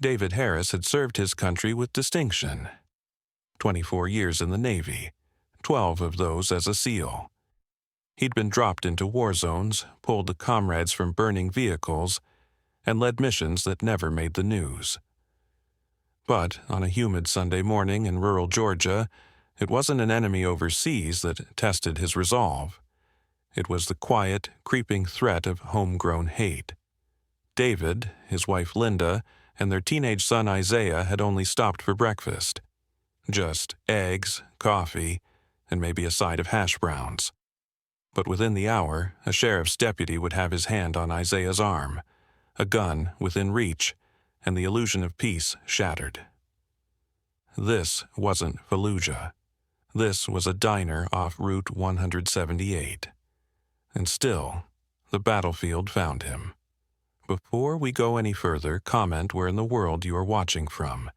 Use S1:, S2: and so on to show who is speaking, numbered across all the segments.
S1: David Harris had served his country with distinction. 24 years in the Navy, 12 of those as a SEAL. He'd been dropped into war zones, pulled comrades from burning vehicles, and led missions that never made the news. But on a humid Sunday morning in rural Georgia, it wasn't an enemy overseas that tested his resolve. It was the quiet, creeping threat of homegrown hate. David, his wife Linda, and their teenage son Isaiah had only stopped for breakfast. Just eggs, coffee, and maybe a side of hash browns. But within the hour, a sheriff's deputy would have his hand on Isaiah's arm, a gun within reach, and the illusion of peace shattered. This wasn't Fallujah. This was a diner off Route 178. And still, the battlefield found him. Before we go any further, comment where in the world you are watching from,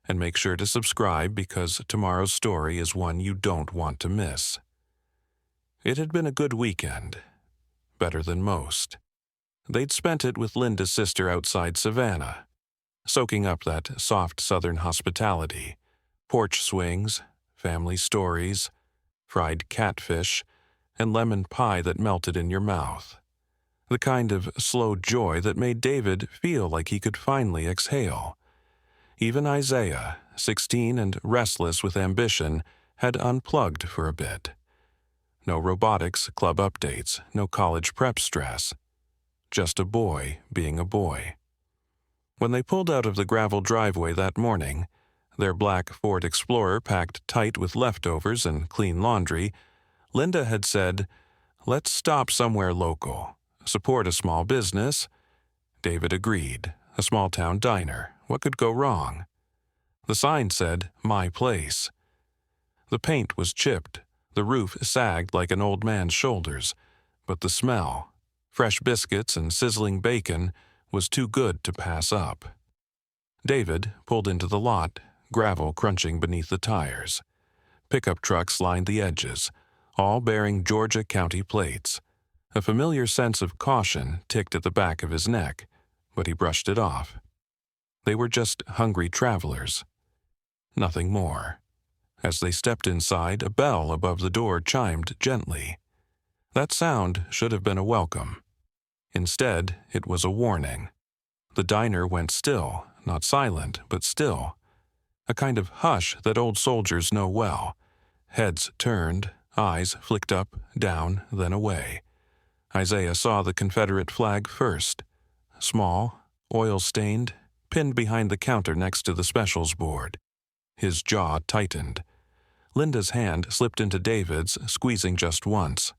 S1: and make sure to subscribe because tomorrow's story is one you don't want to miss. It had been a good weekend, better than most. They'd spent it with Linda's sister outside Savannah, soaking up that soft southern hospitality, porch swings, family stories, fried catfish, and lemon pie that melted in your mouth. The kind of slow joy that made David feel like he could finally exhale. Even Isaiah, 16 and restless with ambition, had unplugged for a bit. No robotics club updates, no college prep stress. Just a boy being a boy. When they pulled out of the gravel driveway that morning, their black Ford Explorer packed tight with leftovers and clean laundry, Linda had said, "Let's stop somewhere local. Support a small business." David agreed. A small-town diner. What could go wrong? The sign said, "My Place." The paint was chipped. The roof sagged like an old man's shoulders. But the smell, fresh biscuits and sizzling bacon, was too good to pass up. David pulled into the lot, gravel crunching beneath the tires. Pickup trucks lined the edges, all bearing Georgia County plates. A familiar sense of caution ticked at the back of his neck, but he brushed it off. They were just hungry travelers. Nothing more. As they stepped inside, a bell above the door chimed gently. That sound should have been a welcome. Instead, it was a warning. The diner went still, not silent, but still. A kind of hush that old soldiers know well. Heads turned, eyes flicked up, down, then away. Isaiah saw the Confederate flag first. Small, oil-stained, pinned behind the counter next to the specials board. His jaw tightened. Linda's hand slipped into David's, squeezing just once.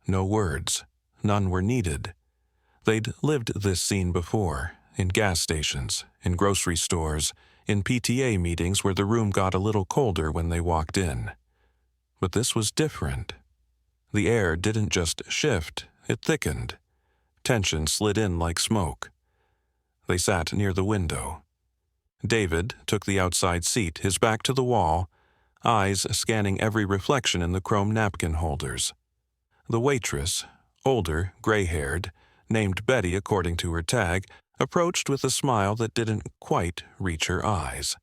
S1: No words. None were needed. They'd lived this scene before, in gas stations, in grocery stores, in PTA meetings where the room got a little colder when they walked in. But this was different. The air didn't just shift, it thickened. Tension slid in like smoke. They sat near the window. David took the outside seat, his back to the wall, eyes scanning every reflection in the chrome napkin holders. The waitress, older, gray-haired, named Betty according to her tag, approached with a smile that didn't quite reach her eyes.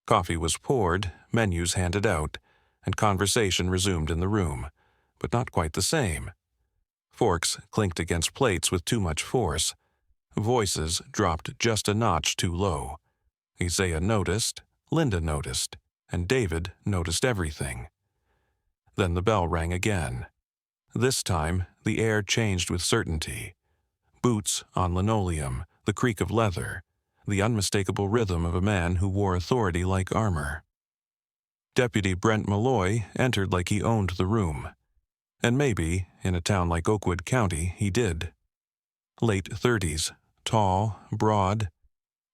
S1: Coffee was poured, menus handed out, and conversation resumed in the room, but not quite the same. Forks clinked against plates with too much force. Voices dropped just a notch too low. Isaiah noticed, Linda noticed, and David noticed everything. Then the bell rang again. This time, the air changed with certainty. Boots on linoleum, the creak of leather, the unmistakable rhythm of a man who wore authority like armor. Deputy Brent Malloy entered like he owned the room. And maybe, in a town like Oakwood County, he did. Late 30s, tall, broad,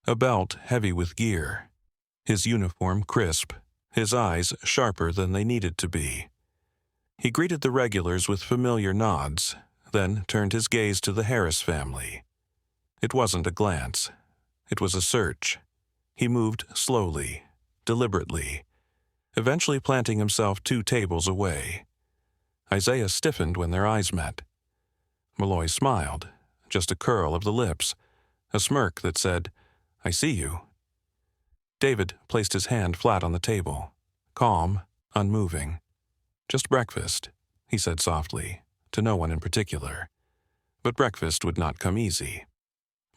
S1: a belt heavy with gear, his uniform crisp, his eyes sharper than they needed to be. He greeted the regulars with familiar nods, then turned his gaze to the Harris family. It wasn't a glance. It was a search. He moved slowly, deliberately, eventually planting himself 2 tables away. Isaiah stiffened when their eyes met. Malloy smiled, just a curl of the lips, a smirk that said, I see you." David placed his hand flat on the table, calm, unmoving. "Just breakfast," he said softly, to no one in particular. But breakfast would not come easy.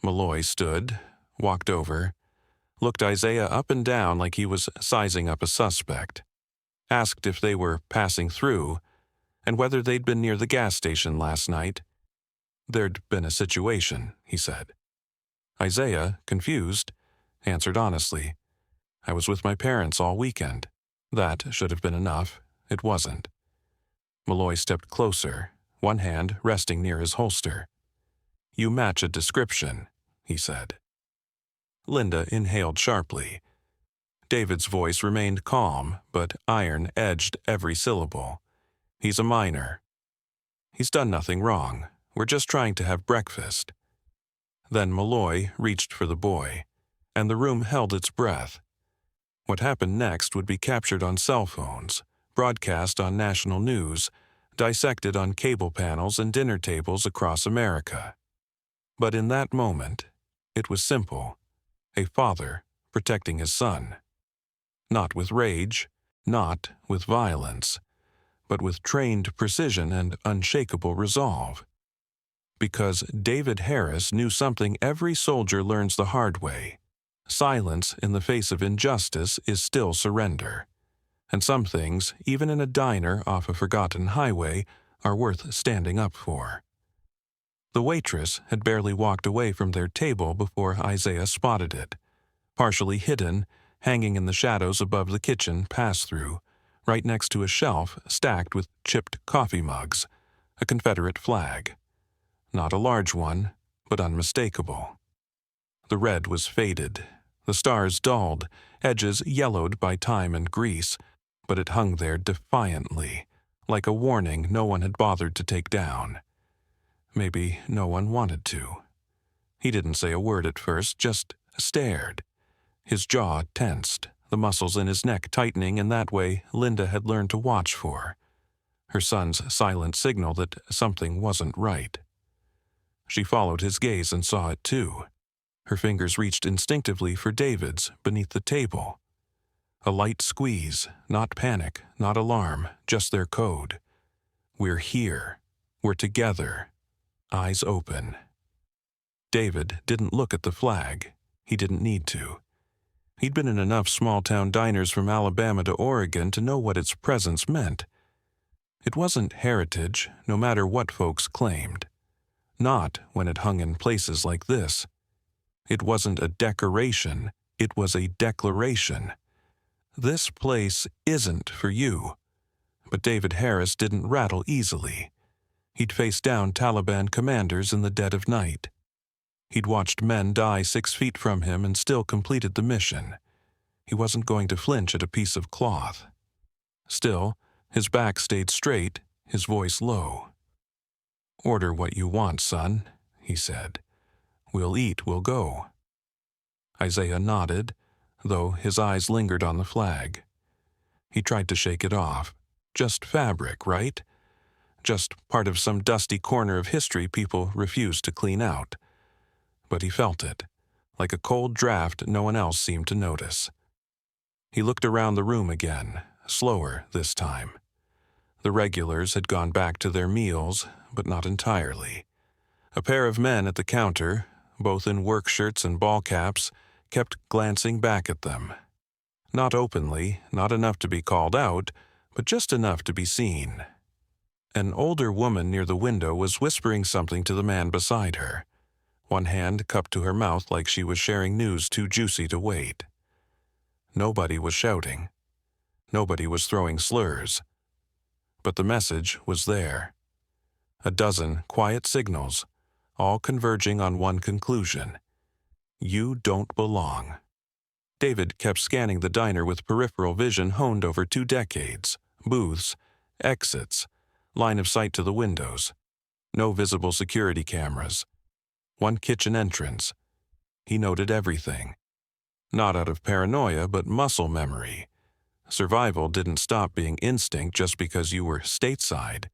S1: Malloy stood, walked over, looked Isaiah up and down like he was sizing up a suspect, asked if they were passing through, and whether they'd been near the gas station last night. "There'd been a situation," he said. Isaiah, confused, answered honestly, "I was with my parents all weekend." That should have been enough. It wasn't. Malloy stepped closer, one hand resting near his holster. "You match a description," he said. Linda inhaled sharply. David's voice remained calm, but iron edged every syllable. "He's a minor. He's done nothing wrong. We're just trying to have breakfast." Then Malloy reached for the boy, and the room held its breath. What happened next would be captured on cell phones, broadcast on national news, dissected on cable panels and dinner tables across America. But in that moment, it was simple. A father protecting his son. Not with rage, not with violence, but with trained precision and unshakable resolve. Because David Harris knew something every soldier learns the hard way. Silence in the face of injustice is still surrender. And some things, even in a diner off a forgotten highway, are worth standing up for. The waitress had barely walked away from their table before Isaiah spotted it. Partially hidden, hanging in the shadows above the kitchen pass-through, right next to a shelf stacked with chipped coffee mugs, a Confederate flag. Not a large one, but unmistakable. The red was faded, the stars dulled, edges yellowed by time and grease, but it hung there defiantly, like a warning no one had bothered to take down. Maybe no one wanted to. He didn't say a word at first, just stared. His jaw tensed, the muscles in his neck tightening in that way Linda had learned to watch for. Her son's silent signal that something wasn't right. She followed his gaze and saw it too. Her fingers reached instinctively for David's beneath the table. A light squeeze, not panic, not alarm, just their code. We're here. We're together. Eyes open. David didn't look at the flag. He didn't need to. He'd been in enough small-town diners from Alabama to Oregon to know what its presence meant. It wasn't heritage, no matter what folks claimed. Not when it hung in places like this. It wasn't a decoration, it was a declaration. This place isn't for you. But David Harris didn't rattle easily. He'd faced down Taliban commanders in the dead of night. He'd watched men die 6 feet from him and still completed the mission. He wasn't going to flinch at a piece of cloth. Still, his back stayed straight, his voice low. "Order what you want, son," he said. "We'll eat, we'll go." Isaiah nodded, though his eyes lingered on the flag. He tried to shake it off. Just fabric, right? Just part of some dusty corner of history people refused to clean out. But he felt it, like a cold draft no one else seemed to notice. He looked around the room again, slower this time. The regulars had gone back to their meals, but not entirely. A pair of men at the counter, both in work shirts and ball caps, kept glancing back at them. Not openly, not enough to be called out, but just enough to be seen. An older woman near the window was whispering something to the man beside her, one hand cupped to her mouth like she was sharing news too juicy to wait. Nobody was shouting. Nobody was throwing slurs. But the message was there. A dozen quiet signals, all converging on one conclusion. You don't belong. David kept scanning the diner with peripheral vision honed over 2 decades. Booths, exits, line of sight to the windows. No visible security cameras. One kitchen entrance. He noted everything. Not out of paranoia, but muscle memory. Survival didn't stop being instinct just because you were stateside.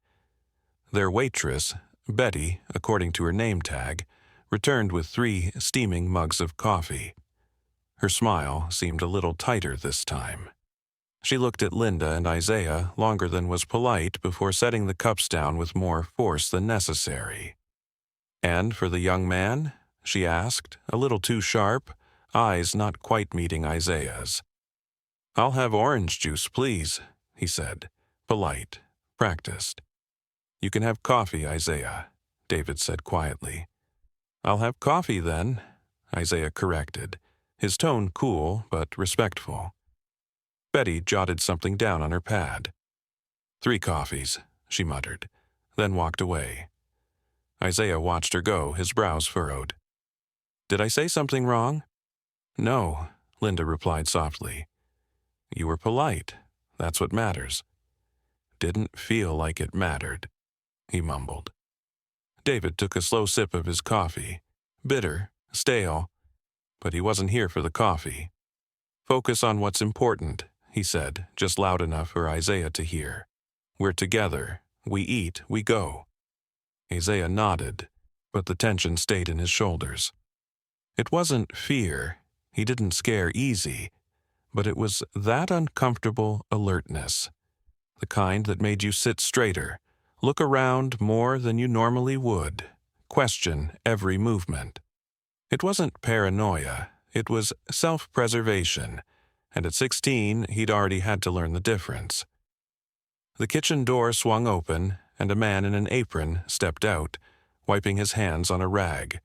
S1: Their waitress, Betty, according to her name tag, returned with 3 steaming mugs of coffee. Her smile seemed a little tighter this time. She looked at Linda and Isaiah longer than was polite before setting the cups down with more force than necessary. "And for the young man?" she asked, a little too sharp, eyes not quite meeting Isaiah's. "I'll have orange juice, please," he said, polite, practiced. "You can have coffee, Isaiah," David said quietly. "I'll have coffee then," Isaiah corrected, his tone cool but respectful. Betty jotted something down on her pad. "3 coffees," she muttered, then walked away. Isaiah watched her go, his brows furrowed. "Did I say something wrong?" "No," Linda replied softly. "You were polite. That's what matters." "Didn't feel like it mattered," he mumbled. David took a slow sip of his coffee. Bitter, stale, but he wasn't here for the coffee. "Focus on what's important," he said, just loud enough for Isaiah to hear. "We're together. We eat, we go." Isaiah nodded, but the tension stayed in his shoulders. It wasn't fear. He didn't scare easy, but it was that uncomfortable alertness, the kind that made you sit straighter, look around more than you normally would, question every movement. It wasn't paranoia, it was self-preservation, and at 16 he'd already had to learn the difference. The kitchen door swung open, and a man in an apron stepped out, wiping his hands on a rag.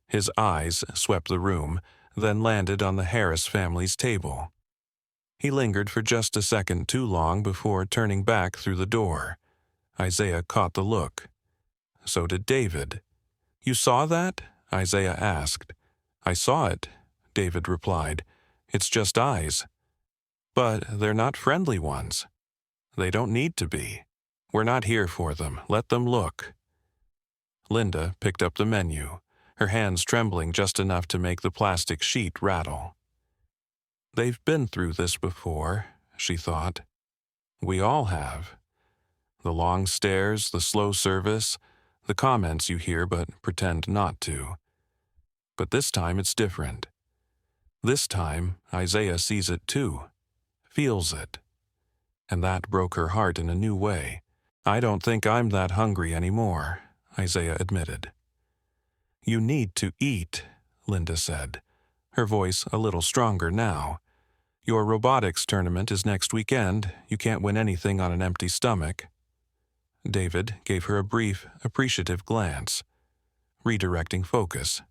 S1: His eyes swept the room, then landed on the Harris family's table. He lingered for just a second too long before turning back through the door. Isaiah caught the look. So did David. "You saw that?" Isaiah asked. "I saw it," David replied. "It's just eyes. But they're not friendly ones. They don't need to be. We're not here for them. Let them look." Linda picked up the menu, her hands trembling just enough to make the plastic sheet rattle. They've been through this before, she thought. We all have. The long stares, the slow service, the comments you hear but pretend not to. But this time it's different. This time, Isaiah sees it too, feels it. And that broke her heart in a new way. "I don't think I'm that hungry anymore," Isaiah admitted. "You need to eat," Linda said, her voice a little stronger now. "Your robotics tournament is next weekend. You can't win anything on an empty stomach." David gave her a brief, appreciative glance, redirecting focus,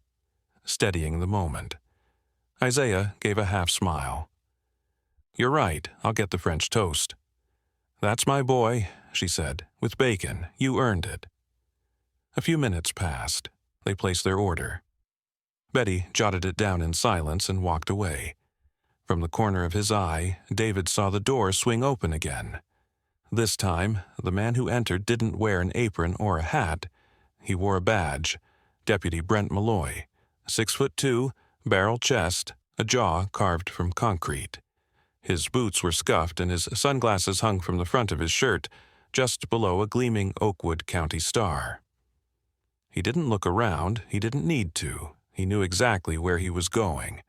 S1: steadying the moment. Isaiah gave a half smile. "You're right, I'll get the French toast." "That's my boy," she said, "with bacon. You earned it." A few minutes passed. They placed their order. Betty jotted it down in silence and walked away. From the corner of his eye, David saw the door swing open again. This time, the man who entered didn't wear an apron or a hat. He wore a badge, Deputy Brent Malloy, 6'2", barrel chest, a jaw carved from concrete. His boots were scuffed and his sunglasses hung from the front of his shirt, just below a gleaming Oakwood County star. He didn't look around. He didn't need to. He knew exactly where he was going.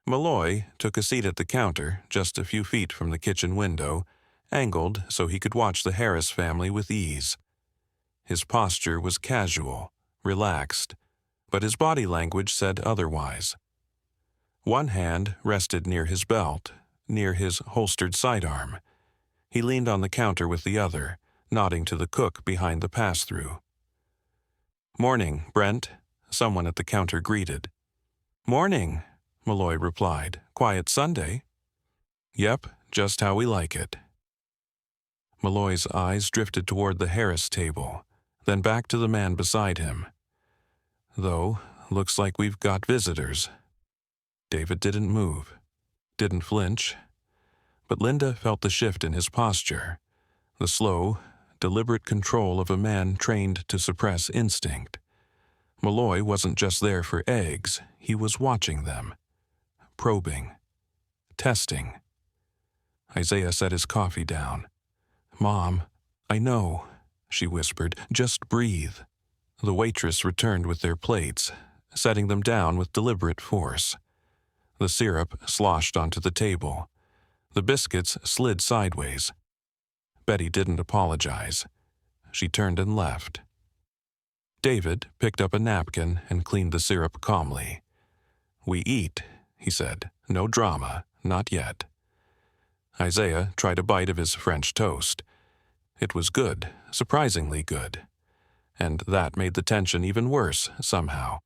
S1: Malloy took a seat at the counter, just a few feet from the kitchen window, angled so he could watch the Harris family with ease. His posture was casual, relaxed, but his body language said otherwise. One hand rested near his belt, near his holstered sidearm. He leaned on the counter with the other, nodding to the cook behind the pass-through. "Morning, Brent," someone at the counter greeted. "Morning," Malloy replied. "Quiet Sunday?" "Yep, just how we like it." Malloy's eyes drifted toward the Harris table, then back to the man beside him. "Though, looks like we've got visitors." David didn't move, didn't flinch, but Linda felt the shift in his posture, the slow, deliberate control of a man trained to suppress instinct. Malloy wasn't just there for eggs, he was watching them, probing, testing. Isaiah set his coffee down. "Mom, I know," she whispered, "just breathe." The waitress returned with their plates, setting them down with deliberate force. The syrup sloshed onto the table. The biscuits slid sideways. Betty didn't apologize. She turned and left. David picked up a napkin and cleaned the syrup calmly. "We eat," he said. "No drama, not yet." Isaiah tried a bite of his French toast. It was good, surprisingly good. And that made the tension even worse, somehow.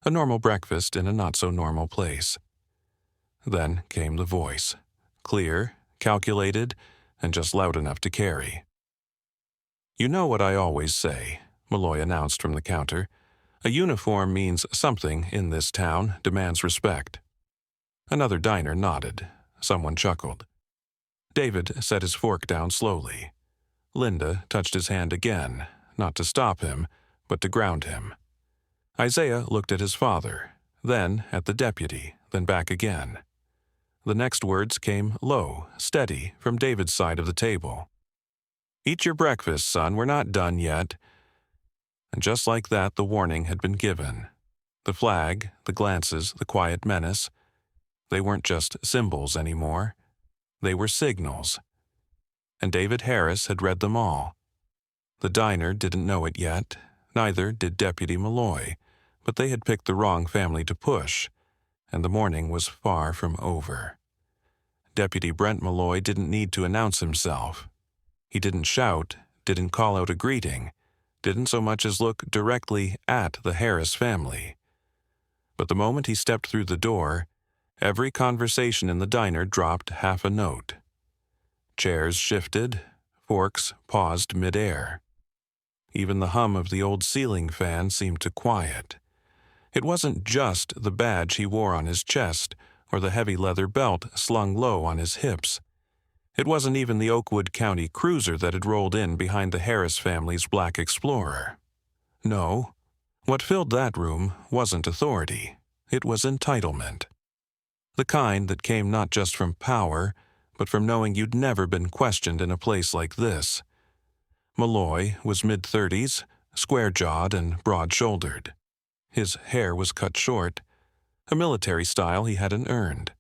S1: A normal breakfast in a not-so-normal place. Then came the voice. Clear, calculated, and just loud enough to carry. "You know what I always say," Malloy announced from the counter. "A uniform means something in this town, demands respect." Another diner nodded. Someone chuckled. David set his fork down slowly. Linda touched his hand again, not to stop him, but to ground him. Isaiah looked at his father, then at the deputy, then back again. The next words came low, steady, from David's side of the table. "Eat your breakfast, son, we're not done yet." And just like that, the warning had been given. The flag, the glances, the quiet menace, they weren't just symbols anymore. They were signals. And David Harris had read them all. The diner didn't know it yet, neither did Deputy Malloy, but they had picked the wrong family to push, and the morning was far from over. Deputy Brent Malloy didn't need to announce himself. He didn't shout, didn't call out a greeting, didn't so much as look directly at the Harris family. But the moment he stepped through the door, every conversation in the diner dropped half a note. Chairs shifted, forks paused mid-air. Even the hum of the old ceiling fan seemed to quiet. It wasn't just the badge he wore on his chest or the heavy leather belt slung low on his hips. It wasn't even the Oakwood County cruiser that had rolled in behind the Harris family's Black Explorer. No, what filled that room wasn't authority. It was entitlement. The kind that came not just from power, but from knowing you'd never been questioned in a place like this. Malloy was mid-30s, square-jawed and broad-shouldered. His hair was cut short, a military style he hadn't earned.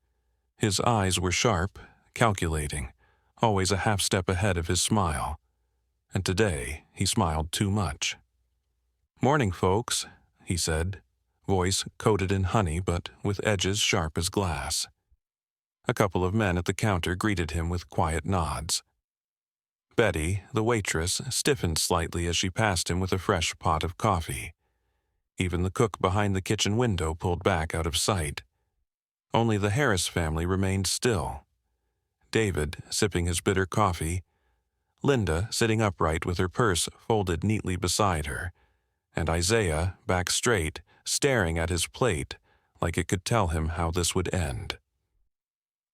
S1: His eyes were sharp, calculating, always a half step ahead of his smile. And today he smiled too much. "Morning, folks," he said, voice coated in honey but with edges sharp as glass. A couple of men at the counter greeted him with quiet nods. Betty, the waitress, stiffened slightly as she passed him with a fresh pot of coffee. Even the cook behind the kitchen window pulled back out of sight. Only the Harris family remained still. David, sipping his bitter coffee, Linda sitting upright with her purse folded neatly beside her, and Isaiah, back straight, staring at his plate like it could tell him how this would end.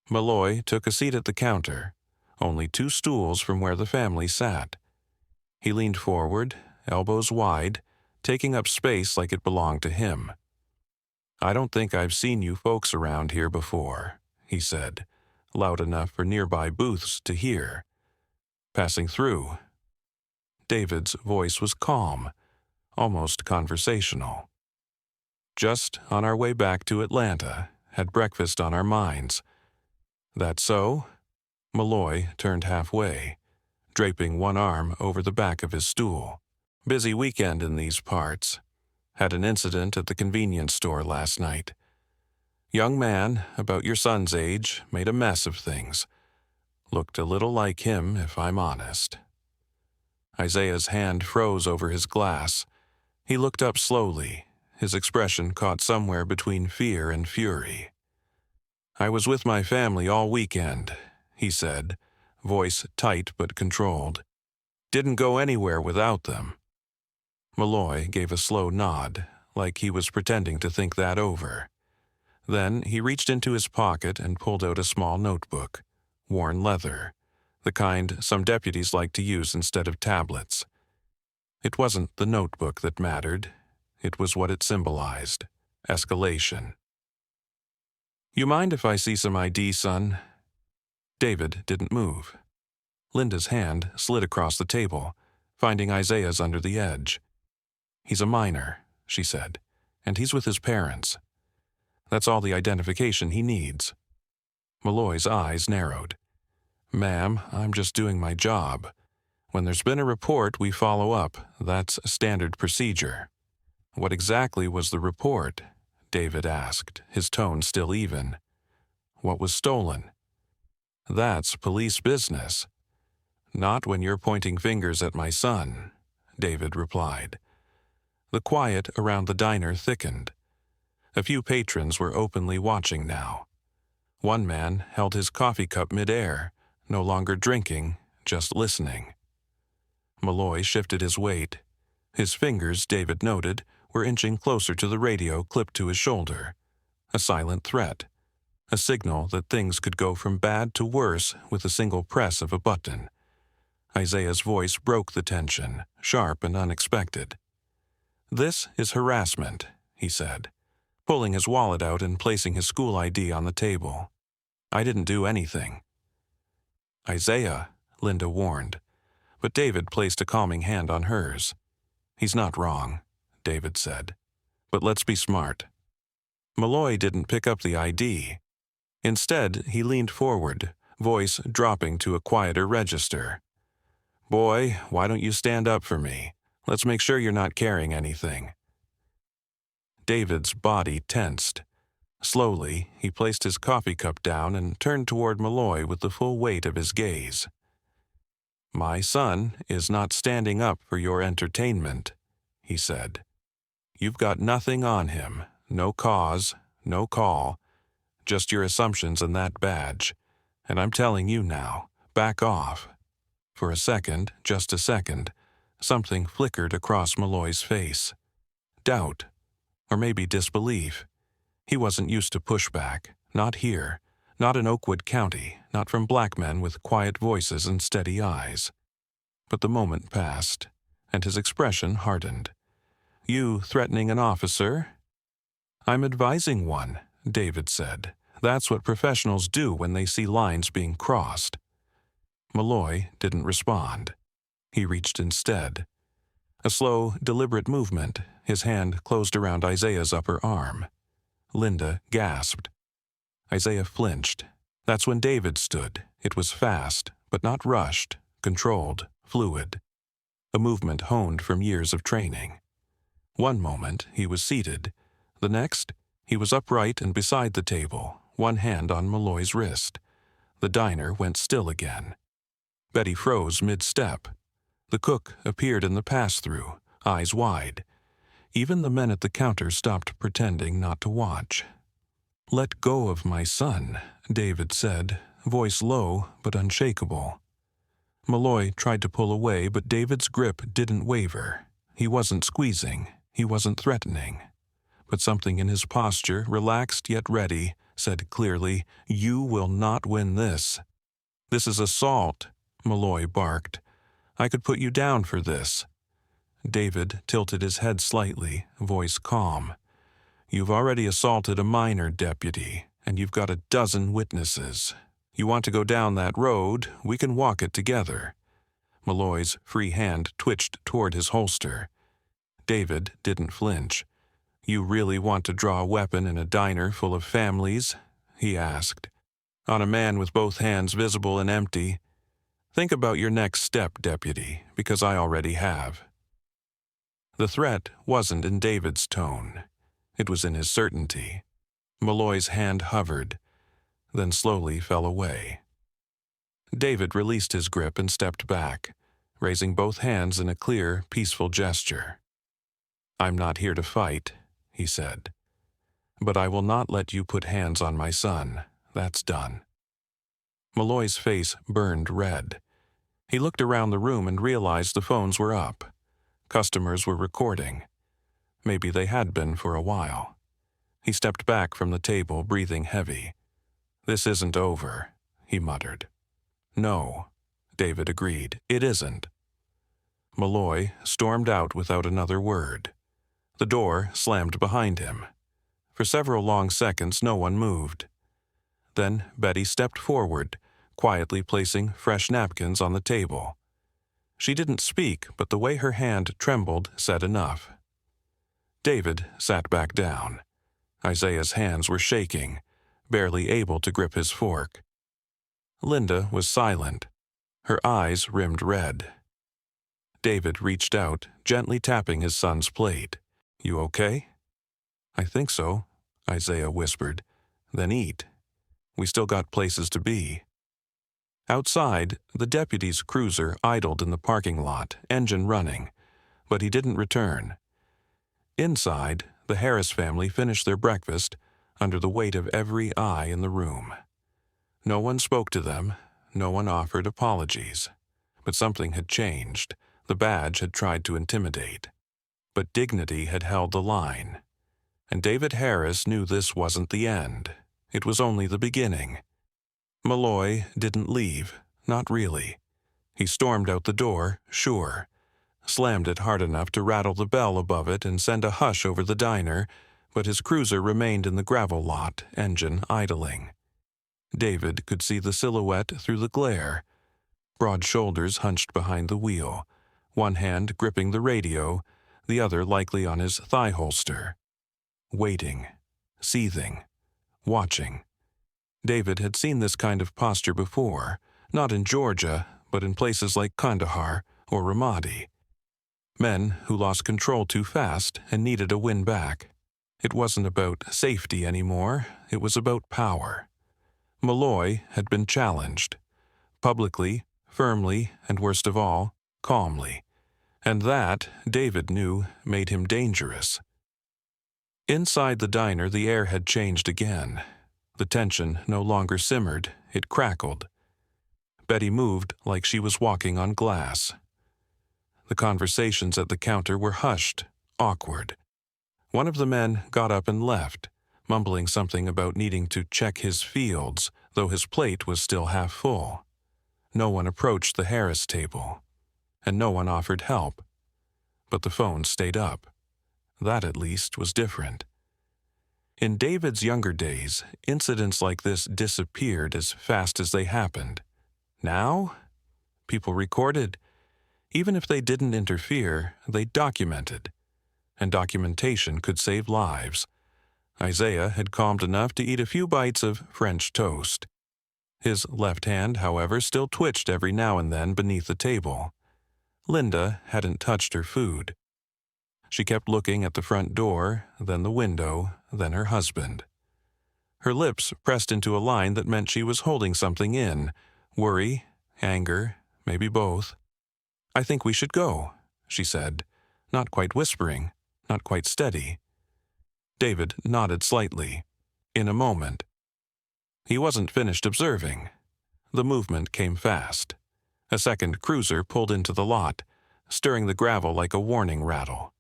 S1: Malloy took a seat at the counter, only 2 stools from where the family sat. He leaned forward, elbows wide, taking up space like it belonged to him. "I don't think I've seen you folks around here before," he said, loud enough for nearby booths to hear. "Passing through." David's voice was calm, almost conversational. "Just on our way back to Atlanta, had breakfast on our minds." "That so?" Malloy turned halfway, draping one arm over the back of his stool. "Busy weekend in these parts. Had an incident at the convenience store last night. Young man, about your son's age, made a mess of things. Looked a little like him, if I'm honest." Isaiah's hand froze over his glass. He looked up slowly, his expression caught somewhere between fear and fury. "I was with my family all weekend," he said, voice tight but controlled. "Didn't go anywhere without them." Malloy gave a slow nod, like he was pretending to think that over. Then he reached into his pocket and pulled out a small notebook, worn leather, the kind some deputies like to use instead of tablets. It wasn't the notebook that mattered. It was what it symbolized: escalation. "You mind if I see some ID, son?" David didn't move. Linda's hand slid across the table, finding Isaiah's under the edge. "He's a minor," she said, "and he's with his parents." That's all the identification he needs." Malloy's eyes narrowed. "Ma'am, I'm just doing my job. When there's been a report, we follow up. That's standard procedure." "What exactly was the report?" David asked, his tone still even. "What was stolen?" "That's police business." "Not when you're pointing fingers at my son," David replied. The quiet around the diner thickened. A few patrons were openly watching now. One man held his coffee cup midair, no longer drinking, just listening. Malloy shifted his weight. His fingers, David noted, were inching closer to the radio clipped to his shoulder. A silent threat. A signal that things could go from bad to worse with a single press of a button. Isaiah's voice broke the tension, sharp and unexpected. "This is harassment," he said, pulling his wallet out and placing his school ID on the table. "I didn't do anything." "Isaiah," Linda warned, but David placed a calming hand on hers. "He's not wrong," David said, "but let's be smart." Malloy didn't pick up the ID. Instead, he leaned forward, voice dropping to a quieter register. "Boy, why don't you stand up for me? Let's make sure you're not carrying anything." David's body tensed. Slowly, he placed his coffee cup down and turned toward Malloy with the full weight of his gaze. "My son is not standing up for your entertainment," he said. "You've got nothing on him, no cause, no call, just your assumptions and that badge. And I'm telling you now, back off." For a second, just a second, something flickered across Malloy's face. Doubt, or maybe disbelief. He wasn't used to pushback, not here, not in Oakwood County, not from black men with quiet voices and steady eyes. But the moment passed, and his expression hardened. "You threatening an officer?" "I'm advising one," David said. "That's what professionals do when they see lines being crossed." Malloy didn't respond. He reached instead. A slow, deliberate movement, his hand closed around Isaiah's upper arm. Linda gasped. Isaiah flinched. That's when David stood. It was fast, but not rushed, controlled, fluid. A movement honed from years of training. One moment, he was seated. The next, he was upright and beside the table, one hand on Malloy's wrist. The diner went still again. Betty froze mid-step. The cook appeared in the pass-through, eyes wide. Even the men at the counter stopped pretending not to watch. "Let go of my son," David said, voice low but unshakable. Malloy tried to pull away, but David's grip didn't waver. He wasn't squeezing. He wasn't threatening. But something in his posture, relaxed yet ready, said clearly, "You will not win this." "This is assault," Malloy barked. "I could put you down for this." David tilted his head slightly, voice calm. "You've already assaulted a minor, deputy, and you've got a dozen witnesses. You want to go down that road, we can walk it together." Malloy's free hand twitched toward his holster. David didn't flinch. "You really want to draw a weapon in a diner full of families?" he asked. "On a man with both hands visible and empty? Think about your next step, deputy, because I already have." The threat wasn't in David's tone. It was in his certainty. Malloy's hand hovered, then slowly fell away. David released his grip and stepped back, raising both hands in a clear, peaceful gesture. "I'm not here to fight," he said. "But I will not let you put hands on my son. That's done." Malloy's face burned red. He looked around the room and realized the phones were up. Customers were recording. Maybe they had been for a while. He stepped back from the table, breathing heavy. "This isn't over," he muttered. "No," David agreed. "It isn't." Malloy stormed out without another word. The door slammed behind him. For several long seconds, no one moved. Then Betty stepped forward, quietly placing fresh napkins on the table. She didn't speak, but the way her hand trembled said enough. David sat back down. Isaiah's hands were shaking, barely able to grip his fork. Linda was silent, her eyes rimmed red. David reached out, gently tapping his son's plate. "You okay?" "I think so," Isaiah whispered. "Then eat. We still got places to be." Outside, the deputy's cruiser idled in the parking lot, engine running, but he didn't return. Inside, the Harris family finished their breakfast under the weight of every eye in the room. No one spoke to them, no one offered apologies. But something had changed. The badge had tried to intimidate. But dignity had held the line. And David Harris knew this wasn't the end. It was only the beginning. Malloy didn't leave, not really. He stormed out the door, sure, slammed it hard enough to rattle the bell above it and send a hush over the diner, but his cruiser remained in the gravel lot, engine idling. David could see the silhouette through the glare, broad shoulders hunched behind the wheel, one hand gripping the radio, the other likely on his thigh holster. Waiting, seething, watching. David had seen this kind of posture before, not in Georgia, but in places like Kandahar or Ramadi. Men who lost control too fast and needed a win back. It wasn't about safety anymore, it was about power. Malloy had been challenged, publicly, firmly, and worst of all, calmly. And that, David knew, made him dangerous. Inside the diner, the air had changed again. The tension no longer simmered, it crackled. Betty moved like she was walking on glass. The conversations at the counter were hushed, awkward. One of the men got up and left, mumbling something about needing to check his fields, though his plate was still half full. No one approached the Harris table, and no one offered help. But the phone stayed up. That, at least, was different. In David's younger days, incidents like this disappeared as fast as they happened. Now, people recorded. Even if they didn't interfere, they documented. And documentation could save lives. Isaiah had calmed enough to eat a few bites of French toast. His left hand, however, still twitched every now and then beneath the table. Linda hadn't touched her food. She kept looking at the front door, then the window, then her husband. Her lips pressed into a line that meant she was holding something in. Worry, anger, maybe both. "I think we should go," she said, not quite whispering, not quite steady. David nodded slightly. In a moment. He wasn't finished observing. The movement came fast. A second cruiser pulled into the lot, stirring the gravel like a warning rattle.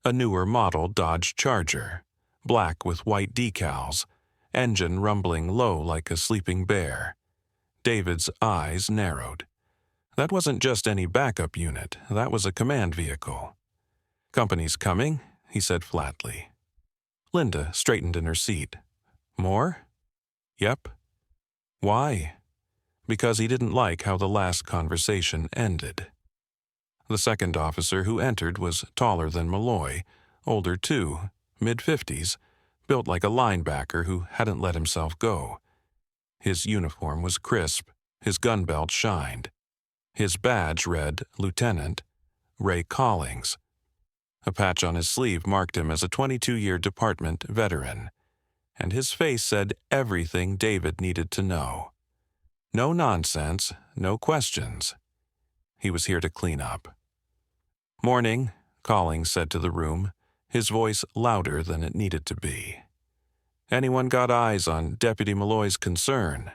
S1: A newer model Dodge Charger, black with white decals, engine rumbling low like a sleeping bear. David's eyes narrowed. That wasn't just any backup unit, that was a command vehicle. "Company's coming," he said flatly. Linda straightened in her seat. "More?" "Yep." "Why?" Because he didn't like how the last conversation ended. The second officer who entered was taller than Malloy, older too, mid-50s, built like a linebacker who hadn't let himself go. His uniform was crisp, his gun belt shined. His badge read Lieutenant Ray Collings. A patch on his sleeve marked him as a 22-year department veteran, and his face said everything David needed to know. No nonsense, no questions. He was here to clean up. "Morning," Collings said to the room, his voice louder than it needed to be. "Anyone got eyes on Deputy Malloy's concern?"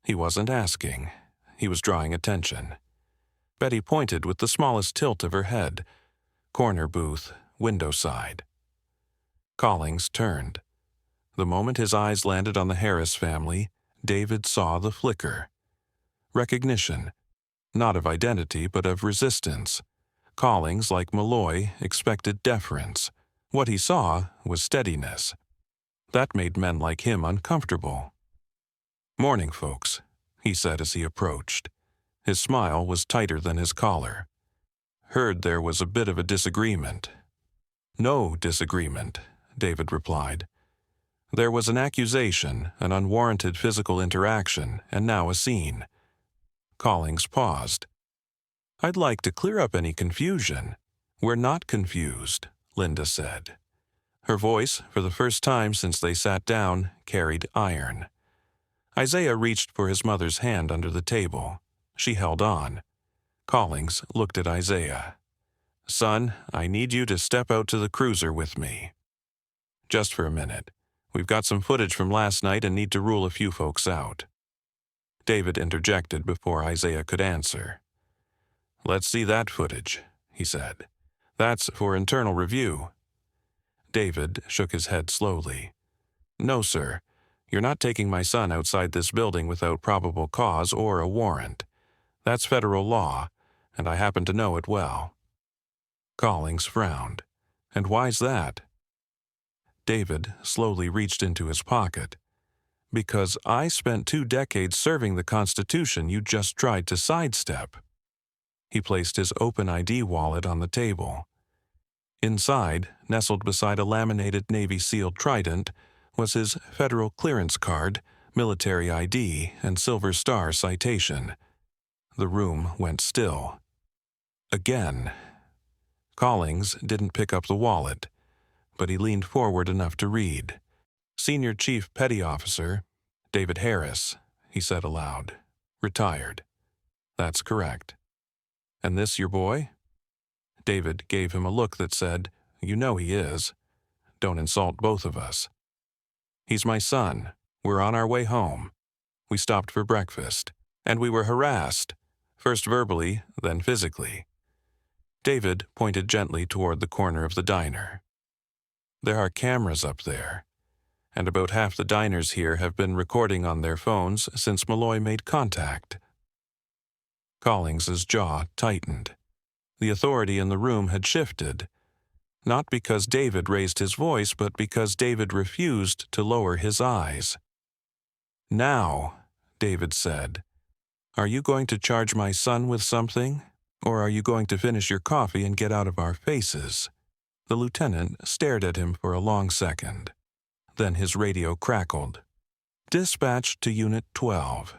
S1: He wasn't asking. He was drawing attention. Betty pointed with the smallest tilt of her head. Corner booth, window side. Collings turned. The moment his eyes landed on the Harris family, David saw the flicker. Recognition, not of identity but of resistance. Collings, like Malloy, expected deference. What he saw was steadiness. That made men like him uncomfortable. "Morning, folks," he said as he approached. His smile was tighter than his collar. "Heard there was a bit of a disagreement." "No disagreement," David replied. There was an accusation, an unwarranted physical interaction, and now a scene. Collings paused. "I'd like to clear up any confusion." "We're not confused," Linda said. Her voice, for the first time since they sat down, carried iron. Isaiah reached for his mother's hand under the table. She held on. Collings looked at Isaiah. "Son, I need you to step out to the cruiser with me. Just for a minute. We've got some footage from last night and need to rule a few folks out." David interjected before Isaiah could answer. "Let's see that footage," he said. "That's for internal review." David shook his head slowly. "No, sir. You're not taking my son outside this building without probable cause or a warrant. That's federal law, and I happen to know it well." Collings frowned. "And why's that?" David slowly reached into his pocket. "Because I spent 2 decades serving the Constitution you just tried to sidestep." He placed his open ID wallet on the table. Inside, nestled beside a laminated Navy SEAL trident, was his federal clearance card, military ID, and Silver Star citation. The room went still. Again. Collings didn't pick up the wallet, but he leaned forward enough to read. "Senior Chief Petty Officer, David Harris," he said aloud. "Retired." "That's correct." "And this your boy?" David gave him a look that said, "You know he is. Don't insult both of us." "He's my son. We're on our way home. We stopped for breakfast, and we were harassed, first verbally, then physically." David pointed gently toward the corner of the diner. "There are cameras up there, and about half the diners here have been recording on their phones since Malloy made contact." Collings's jaw tightened. The authority in the room had shifted, not because David raised his voice, but because David refused to lower his eyes. "Now," David said, "are you going to charge my son with something, or are you going to finish your coffee and get out of our faces?" The lieutenant stared at him for a long second. Then his radio crackled. "Dispatch to Unit 12.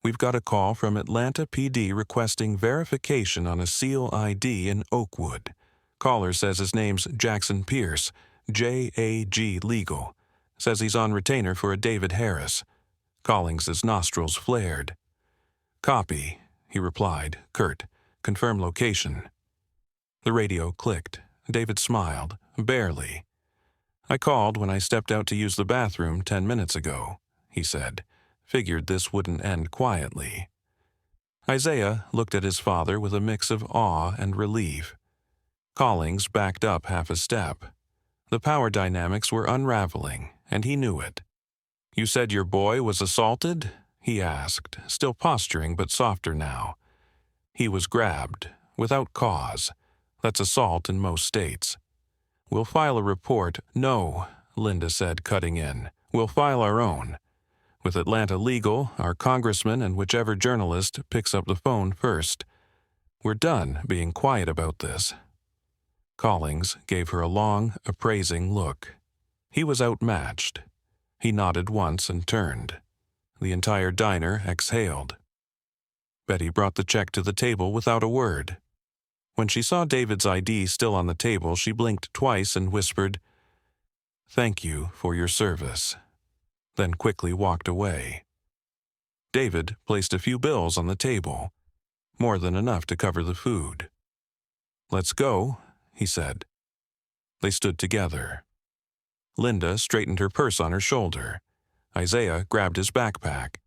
S1: We've got a call from Atlanta PD requesting verification on a SEAL ID in Oakwood. Caller says his name's Jackson Pierce, JAG Legal. Says he's on retainer for a David Harris." Collings's nostrils flared. "Copy," he replied, curt. "Confirm location." The radio clicked. David smiled, barely. "I called when I stepped out to use the bathroom 10 minutes ago," he said. "Figured this wouldn't end quietly." Isaiah looked at his father with a mix of awe and relief. Collings backed up half a step. The power dynamics were unraveling, and he knew it. "You said your boy was assaulted?" he asked, still posturing but softer now. "He was grabbed, without cause. That's assault in most states." "We'll file a report." "No," Linda said, cutting in. "We'll file our own. With Atlanta Legal, our congressman, and whichever journalist picks up the phone first. We're done being quiet about this." Collings gave her a long, appraising look. He was outmatched. He nodded once and turned. The entire diner exhaled. Betty brought the check to the table without a word. When she saw David's ID still on the table, she blinked twice and whispered, "Thank you for your service," then quickly walked away. David placed a few bills on the table, more than enough to cover the food. "Let's go," he said. They stood together. Linda straightened her purse on her shoulder. Isaiah grabbed his backpack.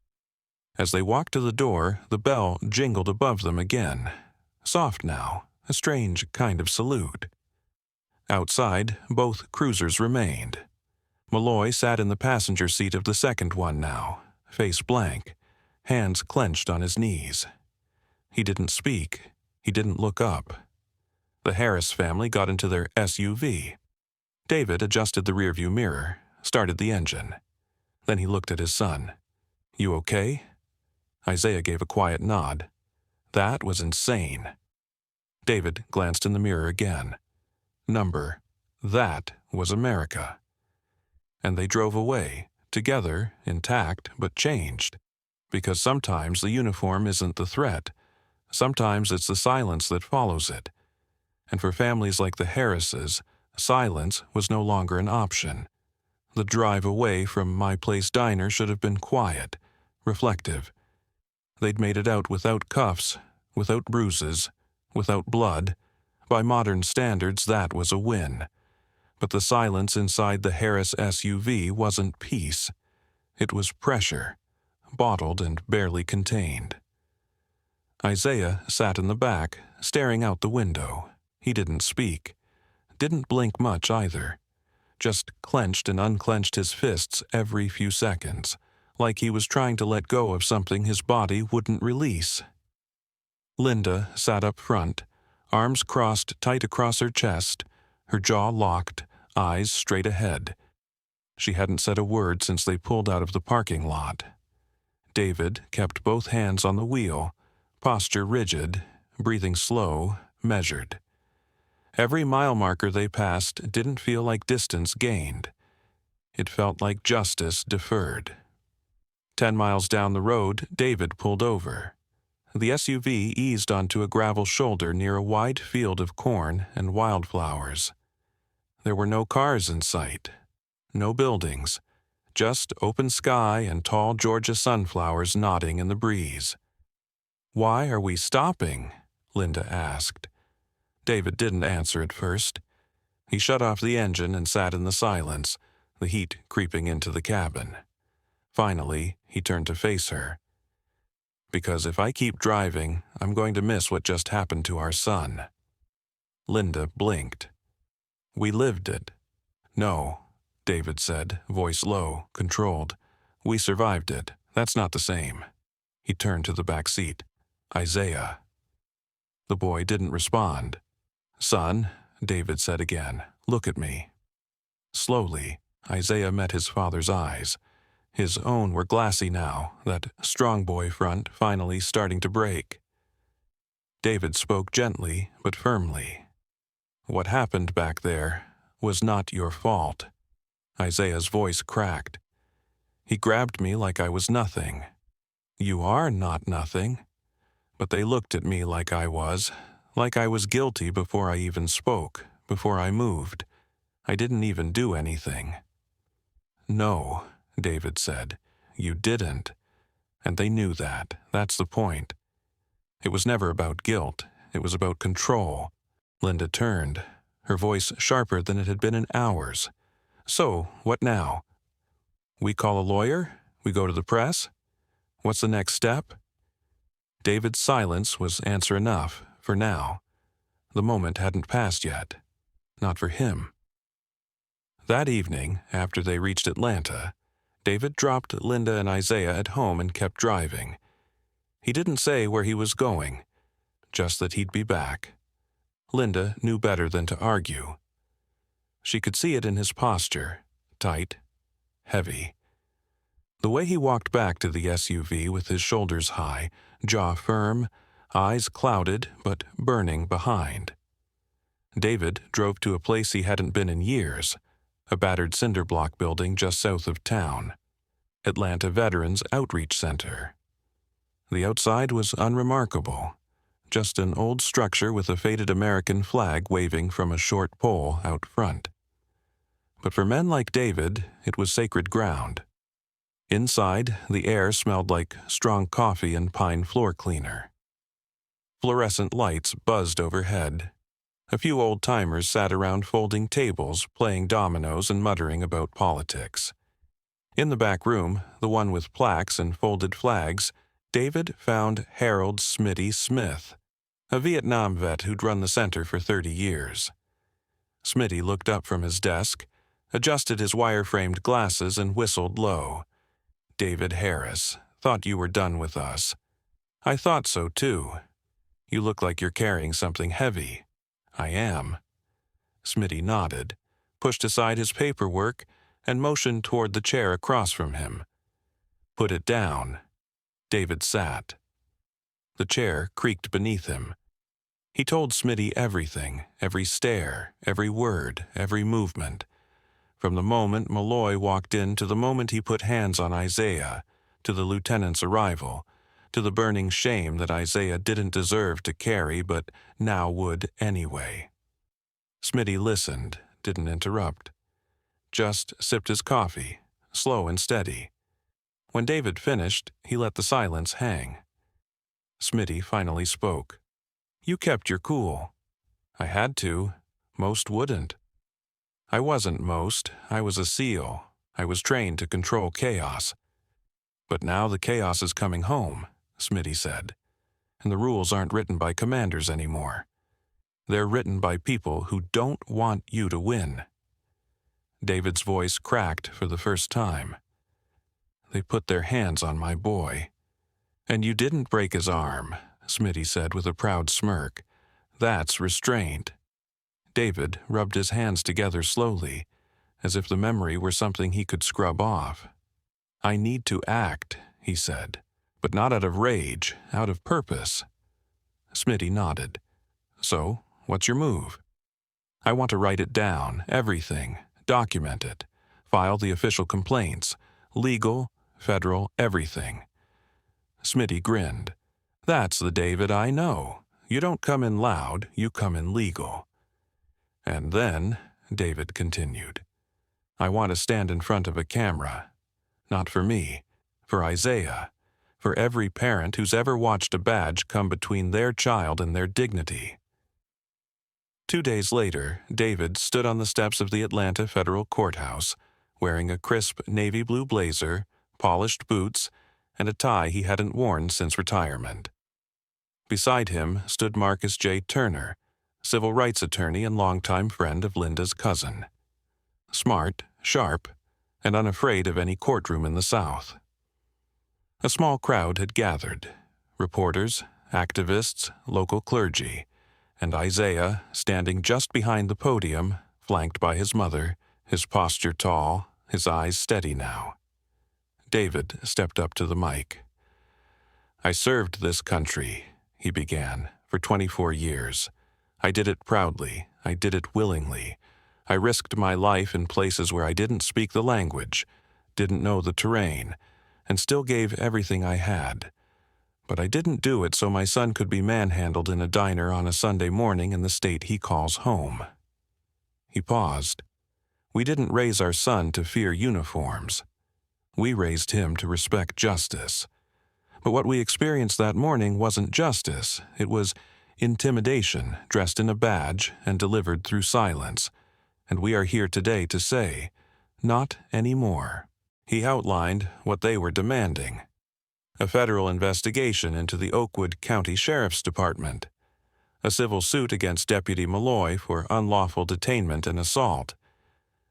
S1: As they walked to the door, the bell jingled above them again. Soft now, a strange kind of salute. Outside, both cruisers remained. Malloy sat in the passenger seat of the second one now, face blank, hands clenched on his knees. He didn't speak. He didn't look up. The Harris family got into their SUV. David adjusted the rearview mirror, started the engine. Then he looked at his son. "You okay?" Isaiah gave a quiet nod. "That was insane." David glanced in the mirror again. Number. That was America. And they drove away, together, intact, but changed. Because sometimes the uniform isn't the threat. Sometimes it's the silence that follows it. And for families like the Harrises, silence was no longer an option. The drive away from My Place Diner should have been quiet, reflective. They'd made it out without cuffs, without bruises, without blood. By modern standards, that was a win. But the silence inside the Harris SUV wasn't peace. It was pressure, bottled and barely contained. Isaiah sat in the back, staring out the window. He didn't speak. Didn't blink much either. Just clenched and unclenched his fists every few seconds, like he was trying to let go of something his body wouldn't release. Linda sat up front, arms crossed tight across her chest, her jaw locked, eyes straight ahead. She hadn't said a word since they pulled out of the parking lot. David kept both hands on the wheel, posture rigid, breathing slow, measured. Every mile marker they passed didn't feel like distance gained. It felt like justice deferred. 10 miles down the road, David pulled over. The SUV eased onto a gravel shoulder near a wide field of corn and wildflowers. There were no cars in sight, no buildings, just open sky and tall Georgia sunflowers nodding in the breeze. "Why are we stopping?" Linda asked. David didn't answer at first. He shut off the engine and sat in the silence, the heat creeping into the cabin. Finally, he turned to face her. "Because if I keep driving, I'm going to miss what just happened to our son." Linda blinked. "We lived it." "No," David said, voice low, controlled. "We survived it. That's not the same." He turned to the back seat. "Isaiah." The boy didn't respond. "Son," David said again, "look at me." Slowly, Isaiah met his father's eyes. His own were glassy now, that strong boy front finally starting to break. David spoke gently but firmly. "What happened back there was not your fault." Isaiah's voice cracked. "He grabbed me like I was nothing." "You are not nothing." But they looked at me like I was guilty before I even spoke, before I moved. I didn't even do anything. "No," David said, "you didn't." And they knew that. That's the point. It was never about guilt. It was about control. Linda turned, her voice sharper than it had been in hours. "So, what now? We call a lawyer? We go to the press? What's the next step?" David's silence was answer enough, for now. The moment hadn't passed yet. Not for him. That evening, after they reached Atlanta, David dropped Linda and Isaiah at home and kept driving. He didn't say where he was going, just that he'd be back. Linda knew better than to argue. She could see it in his posture, tight, heavy. The way he walked back to the SUV with his shoulders high, jaw firm, eyes clouded but burning behind. David drove to a place he hadn't been in years, a battered cinder block building just south of town, Atlanta Veterans Outreach Center. The outside was unremarkable, just an old structure with a faded American flag waving from a short pole out front. But for men like David, it was sacred ground. Inside, the air smelled like strong coffee and pine floor cleaner. Fluorescent lights buzzed overhead. A few old-timers sat around folding tables, playing dominoes and muttering about politics. In the back room, the one with plaques and folded flags, David found Harold "Smitty" Smith, a Vietnam vet who'd run the center for 30 years. Smitty looked up from his desk, adjusted his wire-framed glasses and whistled low. "David Harris, thought you were done with us." "I thought so, too." "You look like you're carrying something heavy." "I am." Smitty nodded, pushed aside his paperwork, and motioned toward the chair across from him. "Put it down." David sat. The chair creaked beneath him. He told Smitty everything, every stare, every word, every movement. From the moment Malloy walked in to the moment he put hands on Isaiah, to the lieutenant's arrival, to the burning shame that Isaiah didn't deserve to carry but now would anyway. Smitty listened, didn't interrupt. Just sipped his coffee, slow and steady. When David finished, he let the silence hang. Smitty finally spoke. "You kept your cool." "I had to. Most wouldn't." "I wasn't most. I was a SEAL. I was trained to control chaos." "But now the chaos is coming home," Smitty said. "And the rules aren't written by commanders anymore. They're written by people who don't want you to win." David's voice cracked for the first time. "They put their hands on my boy." "And you didn't break his arm," Smitty said with a proud smirk. "That's restraint." David rubbed his hands together slowly, as if the memory were something he could scrub off. "I need to act," he said, "but not out of rage, out of purpose." Smitty nodded. "So, what's your move?" "I want to write it down, everything, document it, file the official complaints, legal, federal, everything." Smitty grinned. "That's the David I know. You don't come in loud, you come in legal." "And then," David continued, "I want to stand in front of a camera. Not for me, for Isaiah, for every parent who's ever watched a badge come between their child and their dignity." 2 days later, David stood on the steps of the Atlanta Federal Courthouse, wearing a crisp navy blue blazer, polished boots, and a tie he hadn't worn since retirement. Beside him stood Marcus J. Turner, civil rights attorney and longtime friend of Linda's cousin. Smart, sharp, and unafraid of any courtroom in the South. A small crowd had gathered, reporters, activists, local clergy, and Isaiah, standing just behind the podium, flanked by his mother, his posture tall, his eyes steady now. David stepped up to the mic. "I served this country," he began, "for 24 years. I did it proudly. I did it willingly. I risked my life in places where I didn't speak the language, didn't know the terrain, and still gave everything I had. But I didn't do it so my son could be manhandled in a diner on a Sunday morning in the state he calls home." He paused. "We didn't raise our son to fear uniforms. We raised him to respect justice. But what we experienced that morning wasn't justice. It was intimidation dressed in a badge and delivered through silence. And we are here today to say, not anymore." He outlined what they were demanding. A federal investigation into the Oakwood County Sheriff's Department. A civil suit against Deputy Malloy for unlawful detainment and assault.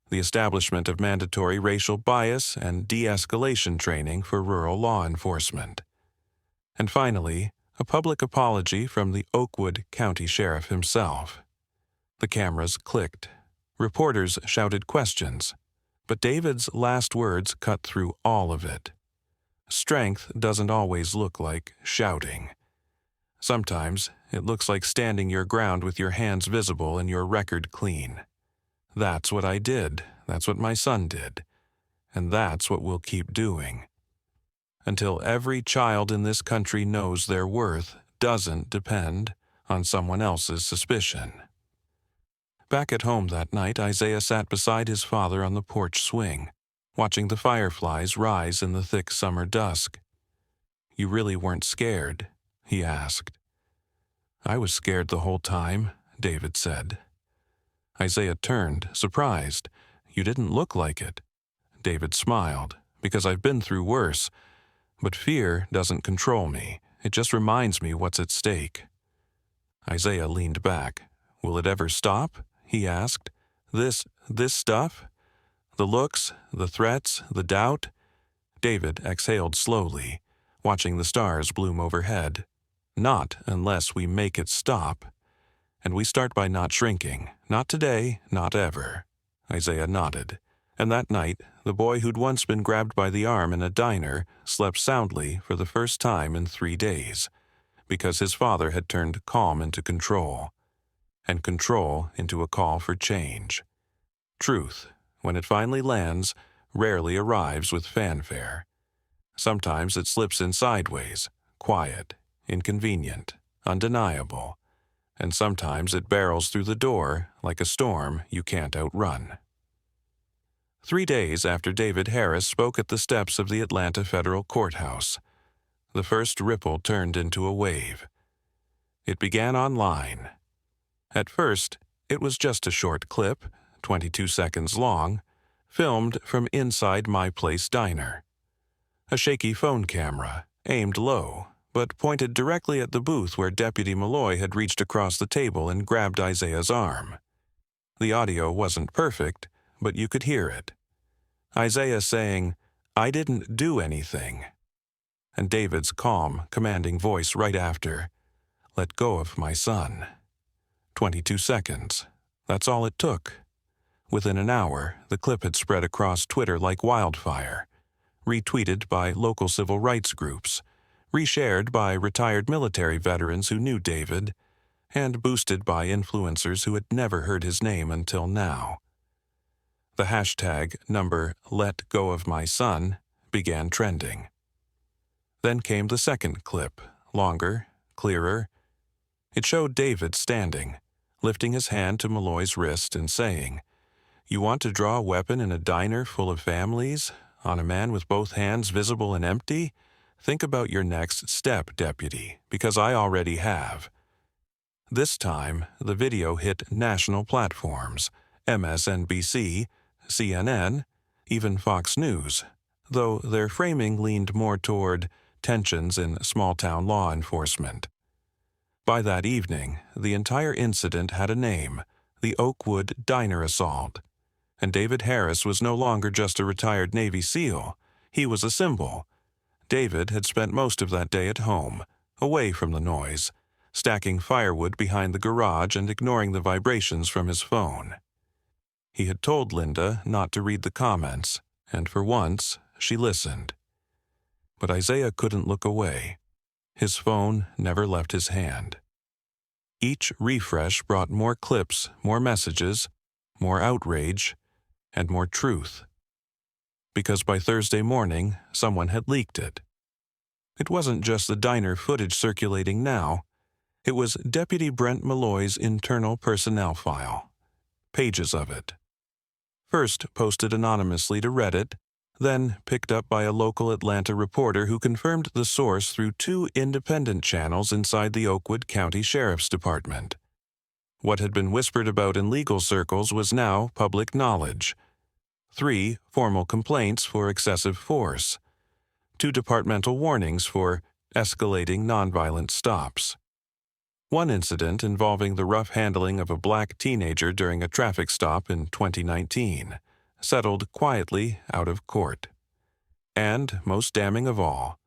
S1: The establishment of mandatory racial bias and de-escalation training for rural law enforcement. And finally, a public apology from the Oakwood County Sheriff himself. The cameras clicked. Reporters shouted questions. But David's last words cut through all of it. Strength doesn't always look like shouting. Sometimes it looks like standing your ground with your hands visible and your record clean. That's what I did. That's what my son did. And that's what we'll keep doing. Until every child in this country knows their worth doesn't depend on someone else's suspicion. Back at home that night, Isaiah sat beside his father on the porch swing, watching the fireflies rise in the thick summer dusk. "You really weren't scared?" he asked. "I was scared the whole time," David said. Isaiah turned, surprised. "You didn't look like it." David smiled. "Because I've been through worse. But fear doesn't control me. It just reminds me what's at stake." Isaiah leaned back. "Will it ever stop?" he asked. This stuff? The looks, the threats, the doubt?" David exhaled slowly, watching the stars bloom overhead. "Not unless we make it stop. And we start by not shrinking. Not today, not ever." Isaiah nodded. And that night, the boy who'd once been grabbed by the arm in a diner slept soundly for the first time in 3 days, because his father had turned calm into control, and control into a call for change. Truth, when it finally lands, rarely arrives with fanfare. Sometimes it slips in sideways, quiet, inconvenient, undeniable, and sometimes it barrels through the door like a storm you can't outrun. 3 days after David Harris spoke at the steps of the Atlanta Federal Courthouse, the first ripple turned into a wave. It began online. At first, it was just a short clip, 22 seconds long, filmed from inside My Place Diner. A shaky phone camera, aimed low, but pointed directly at the booth where Deputy Malloy had reached across the table and grabbed Isaiah's arm. The audio wasn't perfect, but you could hear it. Isaiah saying, "I didn't do anything." And David's calm, commanding voice right after, "Let go of my son." 22 seconds. That's all it took. Within an hour, the clip had spread across Twitter like wildfire, retweeted by local civil rights groups, reshared by retired military veterans who knew David, and boosted by influencers who had never heard his name until now. The hashtag number "Let Go of My Son" began trending. Then came the second clip, longer, clearer. It showed David standing, lifting his hand to Malloy's wrist and saying, "You want to draw a weapon in a diner full of families, on a man with both hands visible and empty? Think about your next step, deputy, because I already have." This time, the video hit national platforms, MSNBC, CNN, even Fox News, though their framing leaned more toward tensions in small-town law enforcement. By that evening, the entire incident had a name, the Oakwood Diner Assault, and David Harris was no longer just a retired Navy SEAL. He was a symbol. David had spent most of that day at home, away from the noise, stacking firewood behind the garage and ignoring the vibrations from his phone. He had told Linda not to read the comments, and for once, she listened. But Isaiah couldn't look away. His phone never left his hand. Each refresh brought more clips, more messages, more outrage, and more truth. Because by Thursday morning, someone had leaked it. It wasn't just the diner footage circulating now. It was Deputy Brent Malloy's internal personnel file. Pages of it. First posted anonymously to Reddit, then picked up by a local Atlanta reporter who confirmed the source through 2 independent channels inside the Oakwood County Sheriff's Department. What had been whispered about in legal circles was now public knowledge. 3 formal complaints for excessive force. 2 departmental warnings for escalating nonviolent stops. 1 incident involving the rough handling of a black teenager during a traffic stop in 2019, settled quietly out of court. And, most damning of all,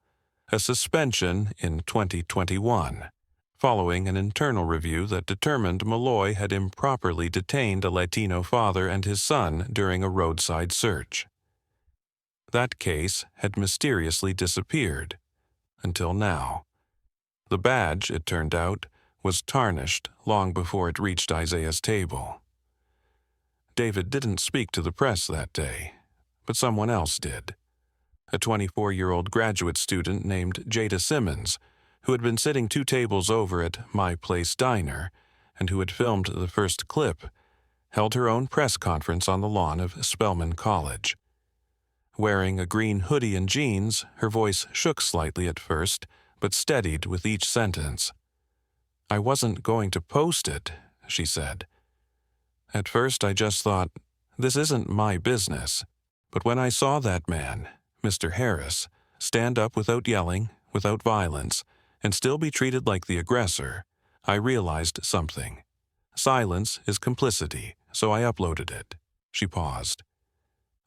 S1: a suspension in 2021, following an internal review that determined Malloy had improperly detained a Latino father and his son during a roadside search. That case had mysteriously disappeared, until now. The badge, it turned out, was tarnished long before it reached Isaiah's table. David didn't speak to the press that day, but someone else did. A 24-year-old graduate student named Jada Simmons, who had been sitting 2 tables over at My Place Diner and who had filmed the first clip, held her own press conference on the lawn of Spelman College. Wearing a green hoodie and jeans, her voice shook slightly at first, but steadied with each sentence. "I wasn't going to post it," she said. "At first I just thought, this isn't my business. But when I saw that man, Mr. Harris, stand up without yelling, without violence, and still be treated like the aggressor, I realized something. Silence is complicity, so I uploaded it." She paused.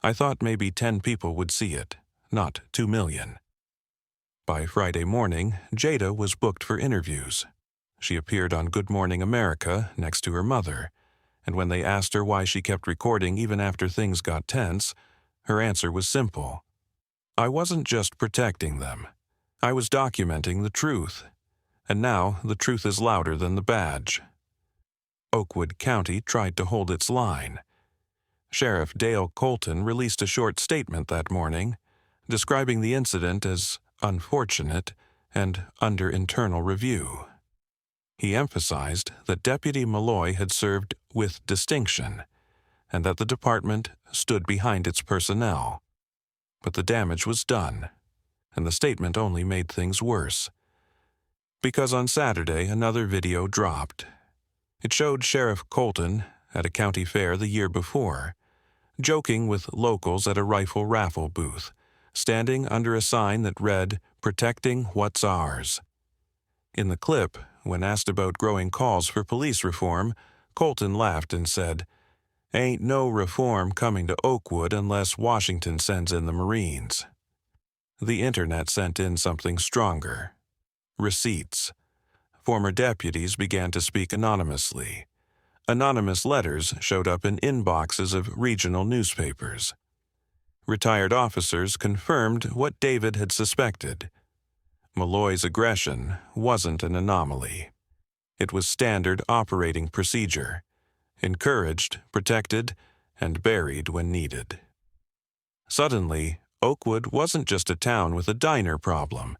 S1: "I thought maybe 10 people would see it, not 2 million. By Friday morning, Jada was booked for interviews. She appeared on Good Morning America next to her mother, and when they asked her why she kept recording even after things got tense, her answer was simple. "I wasn't just protecting them. I was documenting the truth. And now the truth is louder than the badge." Oakwood County tried to hold its line. Sheriff Dale Colton released a short statement that morning, describing the incident as unfortunate and under internal review. He emphasized that Deputy Malloy had served with distinction and that the department stood behind its personnel. But the damage was done, and the statement only made things worse. Because on Saturday another video dropped. It showed Sheriff Colton at a county fair the year before, joking with locals at a rifle raffle booth, standing under a sign that read, "Protecting What's Ours." In the clip, when asked about growing calls for police reform, Colton laughed and said, "Ain't no reform coming to Oakwood unless Washington sends in the Marines." The internet sent in something stronger. Receipts. Former deputies began to speak anonymously. Anonymous letters showed up in inboxes of regional newspapers. Retired officers confirmed what David had suspected. Malloy's aggression wasn't an anomaly. It was standard operating procedure, encouraged, protected, and buried when needed. Suddenly, Oakwood wasn't just a town with a diner problem.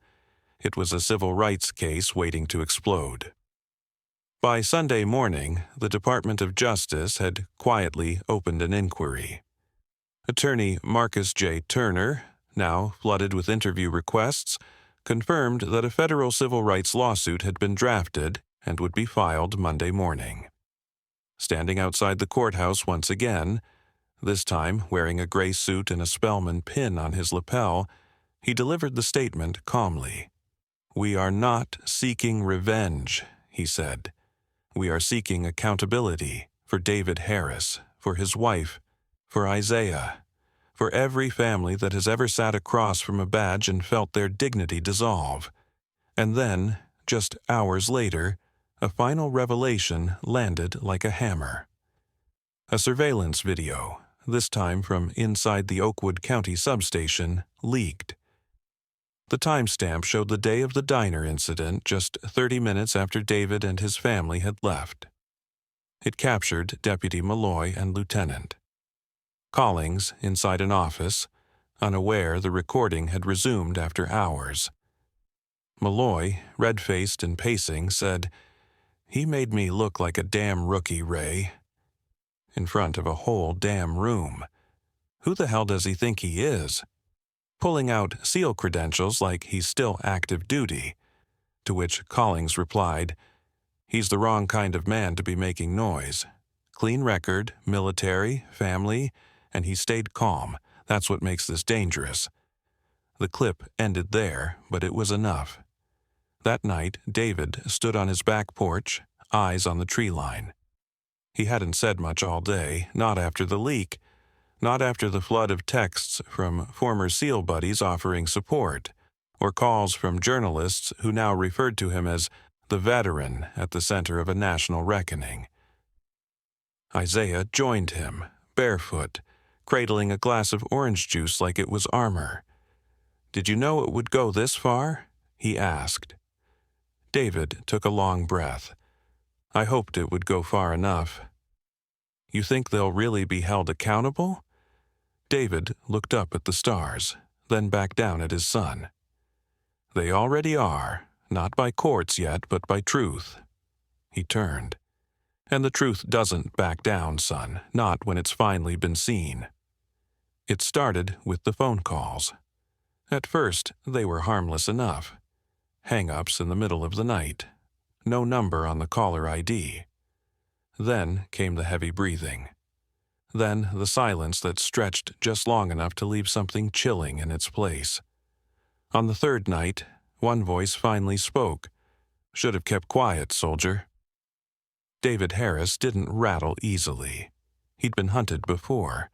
S1: It was a civil rights case waiting to explode. By Sunday morning, the Department of Justice had quietly opened an inquiry. Attorney Marcus J. Turner, now flooded with interview requests, confirmed that a federal civil rights lawsuit had been drafted and would be filed Monday morning. Standing outside the courthouse once again, this time wearing a gray suit and a Spellman pin on his lapel, he delivered the statement calmly. "We are not seeking revenge," he said. "We are seeking accountability for David Harris, for his wife, for Isaiah, for every family that has ever sat across from a badge and felt their dignity dissolve." And then, just hours later, a final revelation landed like a hammer. A surveillance video, this time from inside the Oakwood County substation, leaked. The timestamp showed the day of the diner incident, just 30 minutes after David and his family had left. It captured Deputy Malloy and Lieutenant Collings inside an office, unaware the recording had resumed after hours. Malloy, red-faced and pacing, said, "He made me look like a damn rookie, Ray." In front of a whole damn room. Who the hell does he think he is? Pulling out SEAL credentials like he's still active duty. To which Collings replied, "He's the wrong kind of man to be making noise. Clean record, military, family, and he stayed calm. That's what makes this dangerous." The clip ended there, but it was enough. That night, David stood on his back porch, eyes on the tree line. He hadn't said much all day, not after the leak, not after the flood of texts from former SEAL buddies offering support, or calls from journalists who now referred to him as the veteran at the center of a national reckoning. Isaiah joined him, barefoot, cradling a glass of orange juice like it was armor. "Did you know it would go this far?" he asked. David took a long breath. "I hoped it would go far enough." "You think they'll really be held accountable?" David looked up at the stars, then back down at his son. "They already are, not by courts yet, but by truth." He turned. "And the truth doesn't back down, son, not when it's finally been seen." It started with the phone calls. At first, they were harmless enough. Hang-ups in the middle of the night. No number on the caller ID. Then came the heavy breathing. Then the silence that stretched just long enough to leave something chilling in its place. On the third night, one voice finally spoke. "Should have kept quiet, soldier." David Harris didn't rattle easily. He'd been hunted before,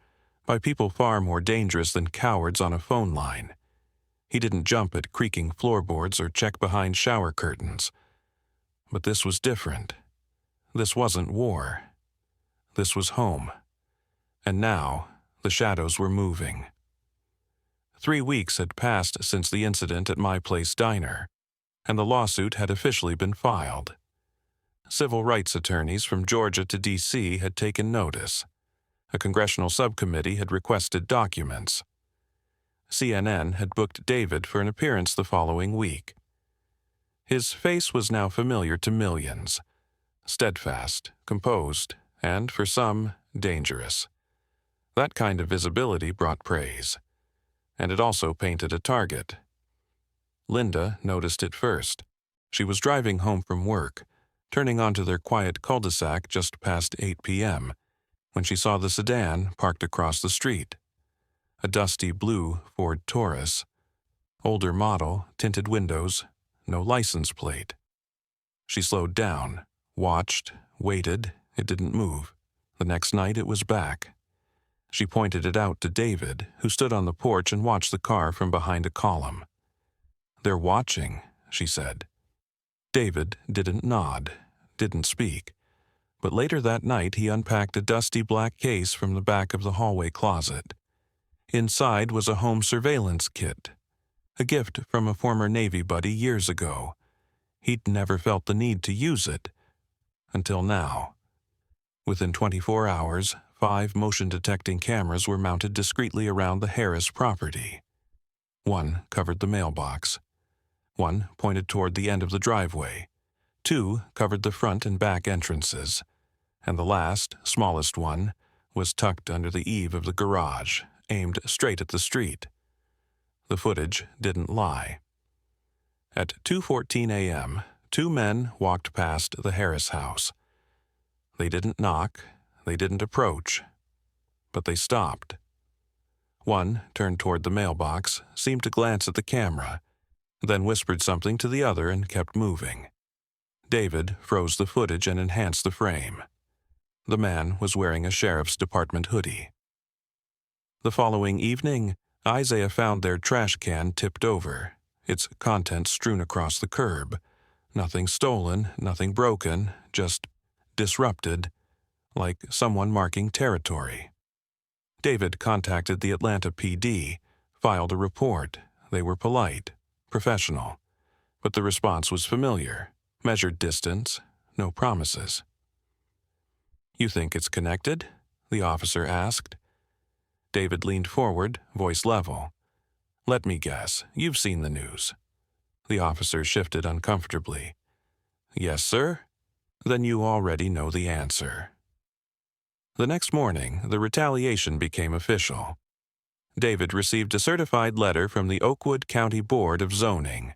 S1: by people far more dangerous than cowards on a phone line. He didn't jump at creaking floorboards or check behind shower curtains. But this was different. This wasn't war. This was home. And now, the shadows were moving. 3 weeks had passed since the incident at My Place Diner, and the lawsuit had officially been filed. Civil rights attorneys from Georgia to D.C. had taken notice. A congressional subcommittee had requested documents. CNN had booked David for an appearance the following week. His face was now familiar to millions, steadfast, composed, and, for some, dangerous. That kind of visibility brought praise, and it also painted a target. Linda noticed it first. She was driving home from work, turning onto their quiet cul-de-sac just past 8 p.m., when she saw the sedan parked across the street. A dusty blue Ford Taurus. Older model, tinted windows, no license plate. She slowed down, watched, waited. It didn't move. The next night it was back. She pointed it out to David, who stood on the porch and watched the car from behind a column. "They're watching," she said. David didn't nod, didn't speak. But later that night he unpacked a dusty black case from the back of the hallway closet. Inside was a home surveillance kit, a gift from a former Navy buddy years ago. He'd never felt the need to use it, until now. Within 24 hours, 5 motion-detecting cameras were mounted discreetly around the Harris property. One covered the mailbox. One pointed toward the end of the driveway. 2 covered the front and back entrances. And the last, smallest one, was tucked under the eave of the garage, aimed straight at the street. The footage didn't lie. At 2:14 a.m., 2 men walked past the Harris house. They didn't knock, they didn't approach, but they stopped. One turned toward the mailbox, seemed to glance at the camera, then whispered something to the other and kept moving. David froze the footage and enhanced the frame. The man was wearing a sheriff's department hoodie. The following evening, Isaiah found their trash can tipped over, its contents strewn across the curb. Nothing stolen, nothing broken, just disrupted, like someone marking territory. David contacted the Atlanta PD, filed a report. They were polite, professional, but the response was familiar. Measured distance, no promises. "You think it's connected?" the officer asked. David leaned forward, voice level. "Let me guess, you've seen the news." The officer shifted uncomfortably. "Yes, sir?" "Then you already know the answer." The next morning, the retaliation became official. David received a certified letter from the Oakwood County Board of Zoning.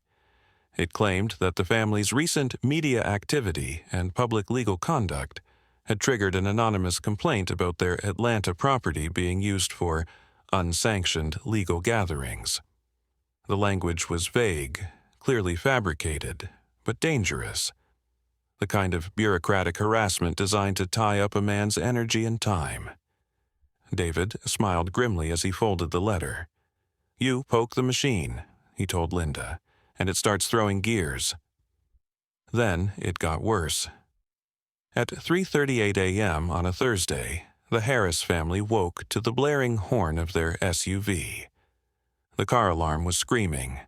S1: It claimed that the family's recent media activity and public legal conduct had triggered an anonymous complaint about their Atlanta property being used for unsanctioned legal gatherings. The language was vague, clearly fabricated, but dangerous. The kind of bureaucratic harassment designed to tie up a man's energy and time. David smiled grimly as he folded the letter. "You poke the machine," he told Linda, "and it starts throwing gears." Then it got worse. At 3:38 a.m. on a Thursday, the Harris family woke to the blaring horn of their SUV. The car alarm was screaming.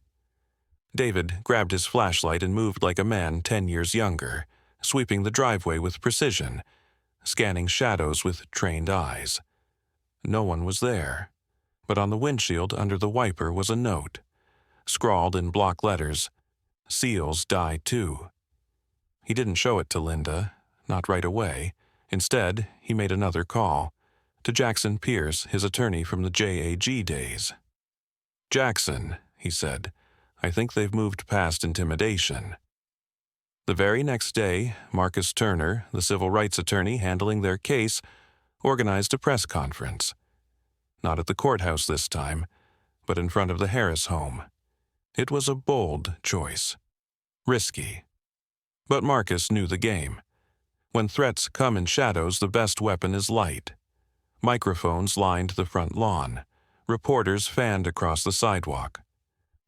S1: David grabbed his flashlight and moved like a man 10 years younger, sweeping the driveway with precision, scanning shadows with trained eyes. No one was there, but on the windshield under the wiper was a note, scrawled in block letters, "Seals die too." He didn't show it to Linda, not right away. Instead, he made another call, to Jackson Pierce, his attorney from the JAG days. "Jackson," he said, "I think they've moved past intimidation." The very next day, Marcus Turner, the civil rights attorney handling their case, organized a press conference. Not at the courthouse this time, but in front of the Harris home. It was a bold choice. Risky. But Marcus knew the game. When threats come in shadows, the best weapon is light. Microphones lined the front lawn. Reporters fanned across the sidewalk.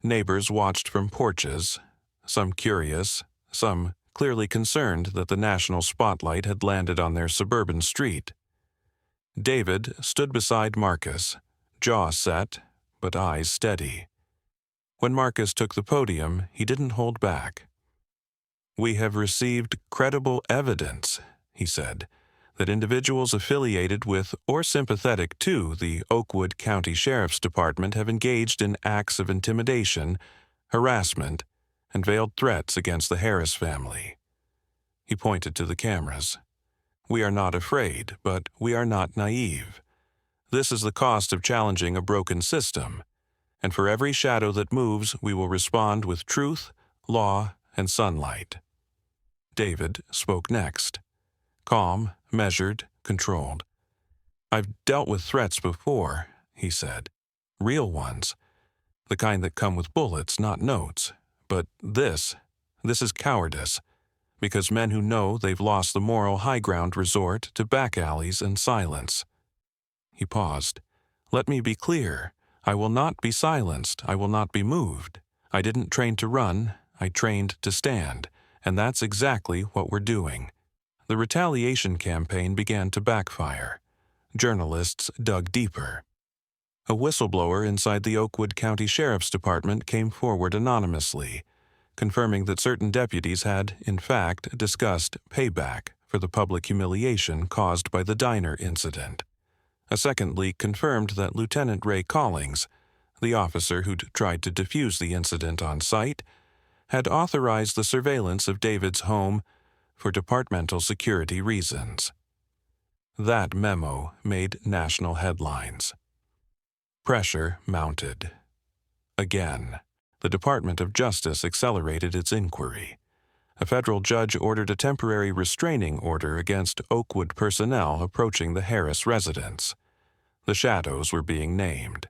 S1: Neighbors watched from porches, some curious, some clearly concerned that the national spotlight had landed on their suburban street. David stood beside Marcus, jaw set, but eyes steady. When Marcus took the podium, he didn't hold back. "We have received credible evidence," he said, that individuals affiliated with or sympathetic to the Oakwood County Sheriff's Department have engaged in acts of intimidation, harassment, and veiled threats against the Harris family. He pointed to the cameras. We are not afraid, but we are not naive. This is the cost of challenging a broken system, and for every shadow that moves, we will respond with truth, law, and sunlight. David spoke next. Calm, measured, controlled. I've dealt with threats before, he said. Real ones. The kind that come with bullets, not notes. But this is cowardice, because men who know they've lost the moral high ground resort to back alleys and silence. He paused. Let me be clear. I will not be silenced. I will not be moved. I didn't train to run. I trained to stand. And that's exactly what we're doing. The retaliation campaign began to backfire. Journalists dug deeper. A whistleblower inside the Oakwood County Sheriff's Department came forward anonymously, confirming that certain deputies had, in fact, discussed payback for the public humiliation caused by the diner incident. A second leak confirmed that Lieutenant Ray Collings, the officer who'd tried to defuse the incident on site, had authorized the surveillance of David's home for departmental security reasons. That memo made national headlines. Pressure mounted. Again, the Department of Justice accelerated its inquiry. A federal judge ordered a temporary restraining order against Oakwood personnel approaching the Harris residence. The shadows were being named.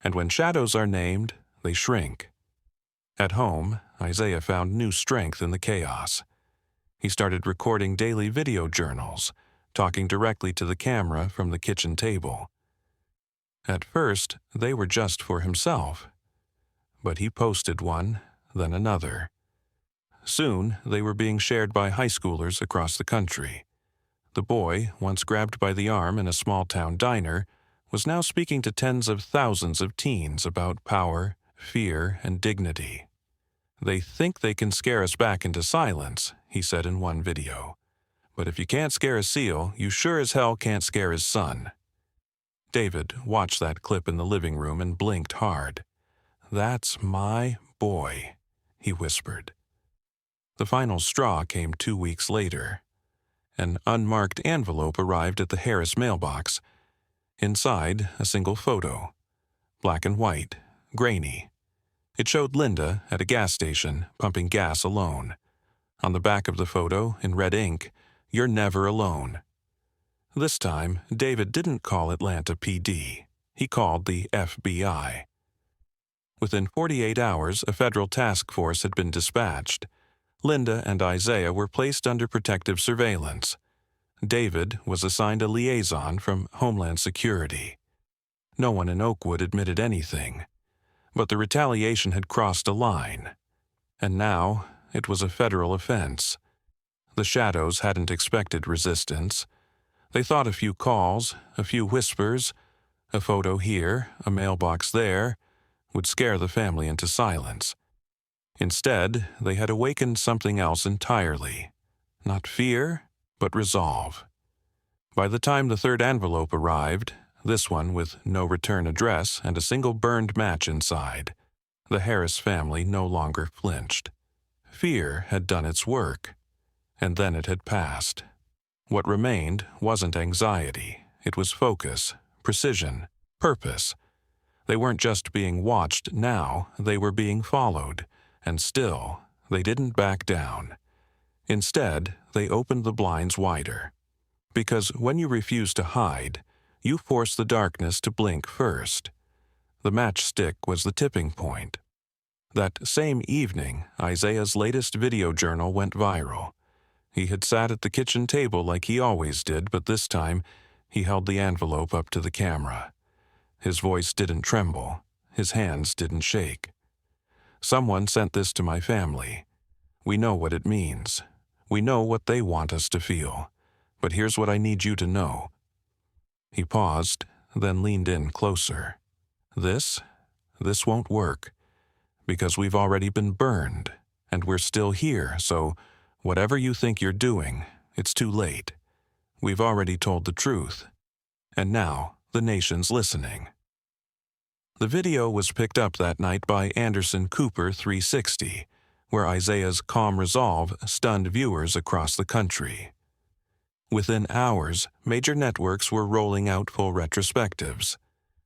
S1: And when shadows are named, they shrink. At home, Isaiah found new strength in the chaos. He started recording daily video journals, talking directly to the camera from the kitchen table. At first, they were just for himself. But he posted one, then another. Soon, they were being shared by high schoolers across the country. The boy, once grabbed by the arm in a small-town diner, was now speaking to tens of thousands of teens about power, fear, and dignity. They think they can scare us back into silence, he said in one video. But if you can't scare a seal, you sure as hell can't scare his son. David watched that clip in the living room and blinked hard. That's my boy, he whispered. The final straw came 2 weeks later. An unmarked envelope arrived at the Harris mailbox. Inside, a single photo. Black and white, grainy. It showed Linda at a gas station, pumping gas alone. On the back of the photo, in red ink, "You're never alone." This time, David didn't call Atlanta PD. He called the FBI. Within 48 hours, a federal task force had been dispatched. Linda and Isaiah were placed under protective surveillance. David was assigned a liaison from Homeland Security. No one in Oakwood admitted anything. But the retaliation had crossed a line. And now, it was a federal offense. The shadows hadn't expected resistance. They thought a few calls, a few whispers, a photo here, a mailbox there, would scare the family into silence. Instead, they had awakened something else entirely. Not fear, but resolve. By the time the third envelope arrived, this one with no return address and a single burned match inside, the Harris family no longer flinched. Fear had done its work, and then it had passed. What remained wasn't anxiety. It was focus, precision, purpose. They weren't just being watched now, they were being followed, and still, they didn't back down. Instead, they opened the blinds wider. Because when you refuse to hide, you force the darkness to blink first. The matchstick was the tipping point. That same evening, Isaiah's latest video journal went viral. He had sat at the kitchen table like he always did, but this time, he held the envelope up to the camera. His voice didn't tremble. His hands didn't shake. Someone sent this to my family. We know what it means. We know what they want us to feel. But here's what I need you to know. He paused, then leaned in closer. This won't work. Because we've already been burned, and we're still here, so whatever you think you're doing, it's too late. We've already told the truth, and now the nation's listening. The video was picked up that night by Anderson Cooper 360, where Isaiah's calm resolve stunned viewers across the country. Within hours, major networks were rolling out full retrospectives,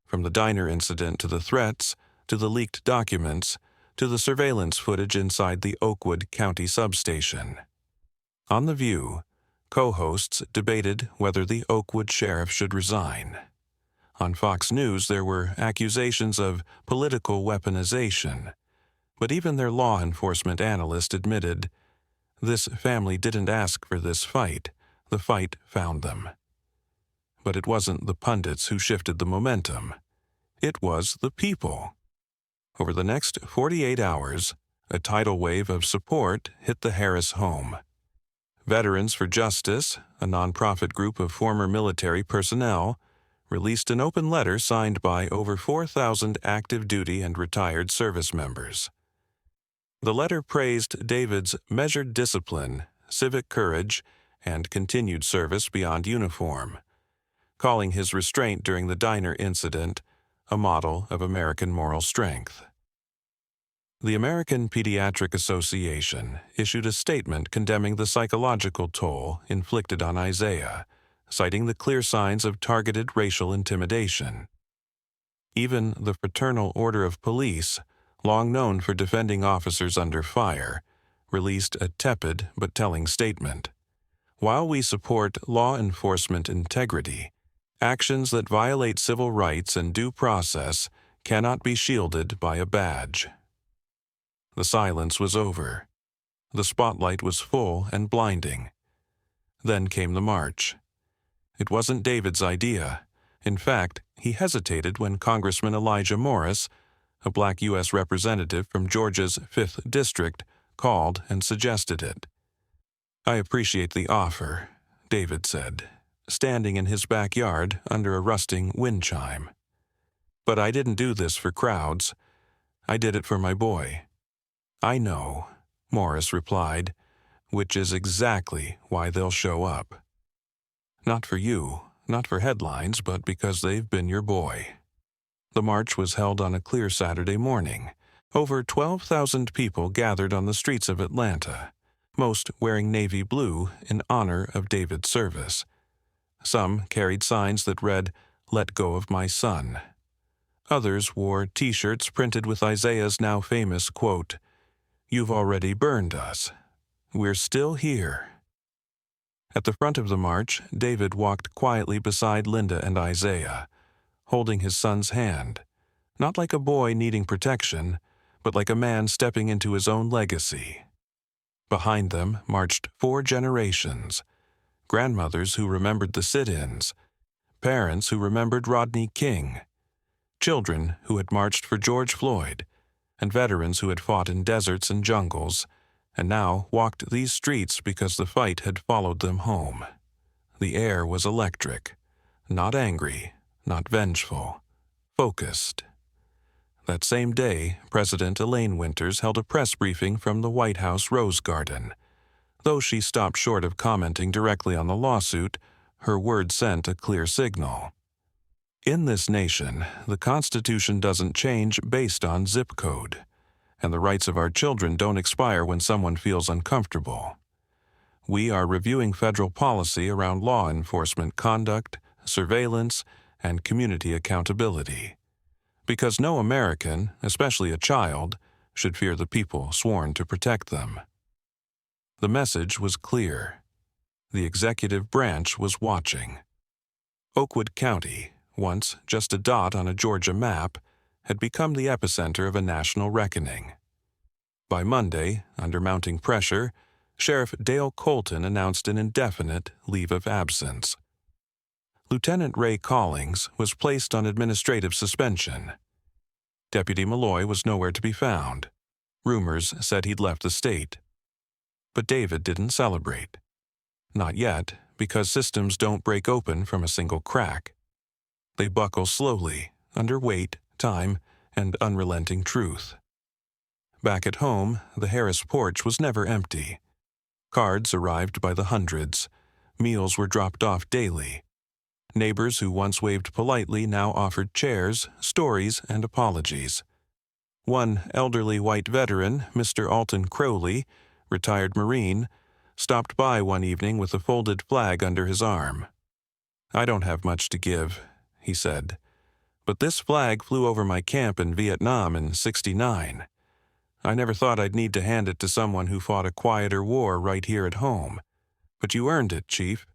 S1: from the diner incident to the threats, to the leaked documents, to the surveillance footage inside the Oakwood County substation. On The View, co-hosts debated whether the Oakwood sheriff should resign. On Fox News, there were accusations of political weaponization, but even their law enforcement analyst admitted, this family didn't ask for this fight, the fight found them. But it wasn't the pundits who shifted the momentum. It was the people. Over the next 48 hours, a tidal wave of support hit the Harris home. Veterans for Justice, a nonprofit group of former military personnel, released an open letter signed by over 4,000 active duty and retired service members. The letter praised David's measured discipline, civic courage, and continued service beyond uniform, calling his restraint during the diner incident a model of American moral strength. The American Pediatric Association issued a statement condemning the psychological toll inflicted on Isaiah, citing the clear signs of targeted racial intimidation. Even the Fraternal Order of Police, long known for defending officers under fire, released a tepid but telling statement. While we support law enforcement integrity, actions that violate civil rights and due process cannot be shielded by a badge. The silence was over. The spotlight was full and blinding. Then came the march. It wasn't David's idea. In fact, he hesitated when Congressman Elijah Morris, a black U.S. representative from Georgia's 5th District, called and suggested it. I appreciate the offer, David said, standing in his backyard under a rusting wind chime. But I didn't do this for crowds. I did it for my boy. I know, Morris replied, which is exactly why they'll show up. Not for you, not for headlines, but because they've been your boy. The march was held on a clear Saturday morning. Over 12,000 people gathered on the streets of Atlanta, most wearing navy blue in honor of David's service. Some carried signs that read, "Let go of my son." Others wore T-shirts printed with Isaiah's now famous quote, "You've already burned us. We're still here." At the front of the march, David walked quietly beside Linda and Isaiah, holding his son's hand, not like a boy needing protection, but like a man stepping into his own legacy. Behind them marched 4 generations, grandmothers who remembered the sit-ins, parents who remembered Rodney King, children who had marched for George Floyd, and veterans who had fought in deserts and jungles, and now walked these streets because the fight had followed them home. The air was electric, not angry, not vengeful, focused. That same day, President Elaine Winters held a press briefing from the White House Rose Garden. Though she stopped short of commenting directly on the lawsuit, her words sent a clear signal. In this nation, the Constitution doesn't change based on zip code, and the rights of our children don't expire when someone feels uncomfortable. We are reviewing federal policy around law enforcement conduct, surveillance, and community accountability, because no American, especially a child, should fear the people sworn to protect them. The message was clear. The executive branch was watching. Oakwood County, once just a dot on a Georgia map, had become the epicenter of a national reckoning. By Monday, under mounting pressure, Sheriff Dale Colton announced an indefinite leave of absence. Lieutenant Ray Collings was placed on administrative suspension. Deputy Malloy was nowhere to be found. Rumors said he'd left the state. But David didn't celebrate. Not yet, because systems don't break open from a single crack. They buckle slowly, under weight, time, and unrelenting truth. Back at home, the Harris porch was never empty. Cards arrived by the hundreds. Meals were dropped off daily. Neighbors who once waved politely now offered chairs, stories, and apologies. One elderly white veteran, Mr. Alton Crowley, retired Marine, stopped by one evening with a folded flag under his arm. "I don't have much to give," he said, "but this flag flew over my camp in Vietnam in '69. I never thought I'd need to hand it to someone who fought a quieter war right here at home. But you earned it, Chief."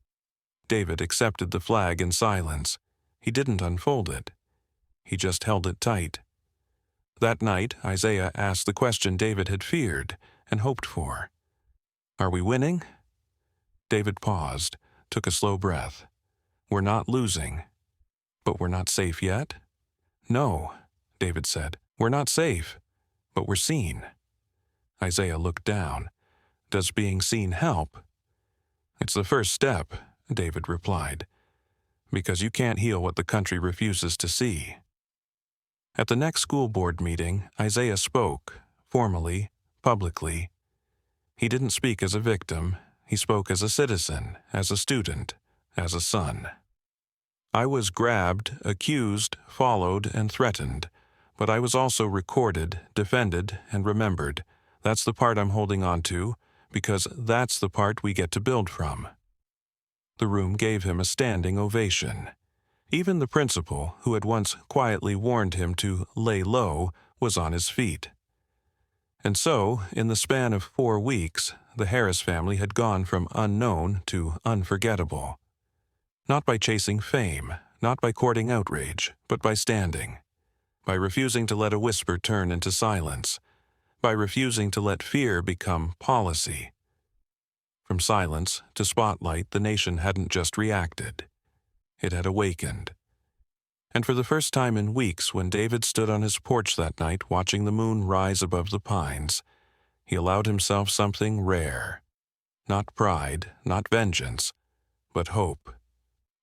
S1: David accepted the flag in silence. He didn't unfold it. He just held it tight. That night, Isaiah asked the question David had feared and hoped for. "Are we winning?" David paused, took a slow breath. "We're not losing. But we're not safe yet?" "No," David said. "We're not safe, but we're seen." Isaiah looked down. "Does being seen help?" "It's the first step," David replied, "because you can't heal what the country refuses to see." At the next school board meeting, Isaiah spoke, formally, publicly. He didn't speak as a victim. He spoke as a citizen, as a student, as a son. "I was grabbed, accused, followed, and threatened, but I was also recorded, defended, and remembered. That's the part I'm holding on to, because that's the part we get to build from." The room gave him a standing ovation. Even the principal, who had once quietly warned him to lay low, was on his feet. And so, in the span of 4 weeks, the Harris family had gone from unknown to unforgettable. Not by chasing fame, not by courting outrage, but by standing. By refusing to let a whisper turn into silence. By refusing to let fear become policy. From silence to spotlight, the nation hadn't just reacted. It had awakened. And for the first time in weeks, when David stood on his porch that night watching the moon rise above the pines, he allowed himself something rare. Not pride, not vengeance, but hope.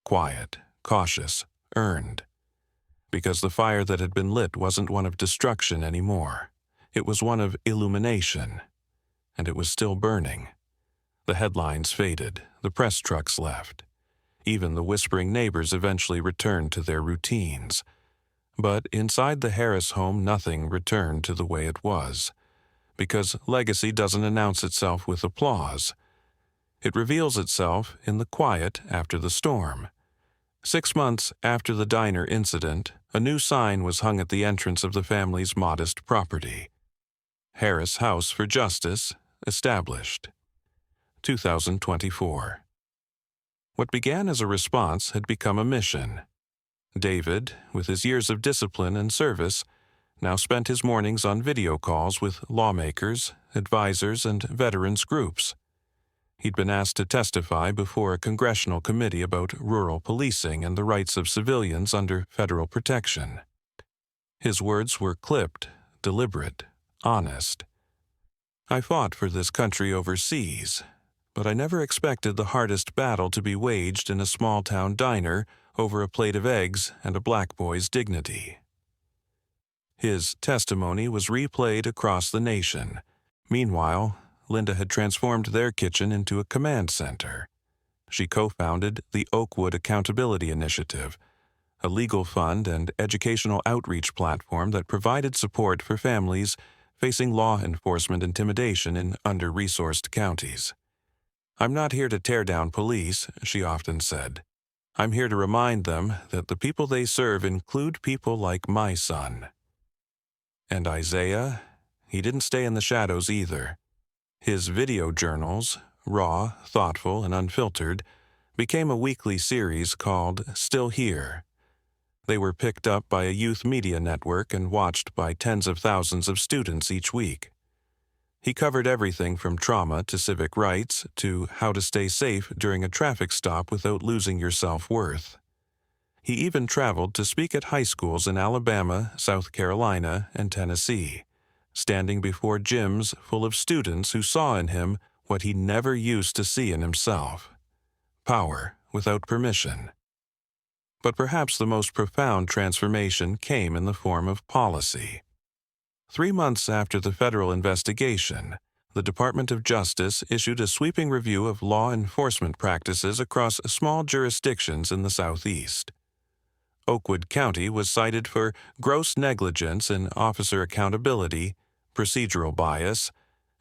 S1: Quiet, cautious, earned. Because the fire that had been lit wasn't one of destruction anymore. It was one of illumination. And it was still burning. The headlines faded, the press trucks left. Even the whispering neighbors eventually returned to their routines. But inside the Harris home, nothing returned to the way it was. Because legacy doesn't announce itself with applause. It reveals itself in the quiet after the storm. 6 months after the diner incident, a new sign was hung at the entrance of the family's modest property. Harris House for Justice, established. 2024. What began as a response had become a mission. David, with his years of discipline and service, now spent his mornings on video calls with lawmakers, advisors, and veterans groups. He'd been asked to testify before a congressional committee about rural policing and the rights of civilians under federal protection. His words were clipped, deliberate, honest. "I fought for this country overseas, but I never expected the hardest battle to be waged in a small-town diner over a plate of eggs and a black boy's dignity." His testimony was replayed across the nation. Meanwhile, Linda had transformed their kitchen into a command center. She co-founded the Oakwood Accountability Initiative, a legal fund and educational outreach platform that provided support for families facing law enforcement intimidation in under-resourced counties. "I'm not here to tear down police," she often said. "I'm here to remind them that the people they serve include people like my son." And Isaiah? He didn't stay in the shadows either. His video journals, raw, thoughtful, and unfiltered, became a weekly series called Still Here. They were picked up by a youth media network and watched by tens of thousands of students each week. He covered everything from trauma to civic rights to how to stay safe during a traffic stop without losing your self-worth. He even traveled to speak at high schools in Alabama, South Carolina, and Tennessee, standing before gyms full of students who saw in him what he never used to see in himself: power without permission. But perhaps the most profound transformation came in the form of policy. 3 months after the federal investigation, the Department of Justice issued a sweeping review of law enforcement practices across small jurisdictions in the Southeast. Oakwood County was cited for gross negligence in officer accountability, procedural bias,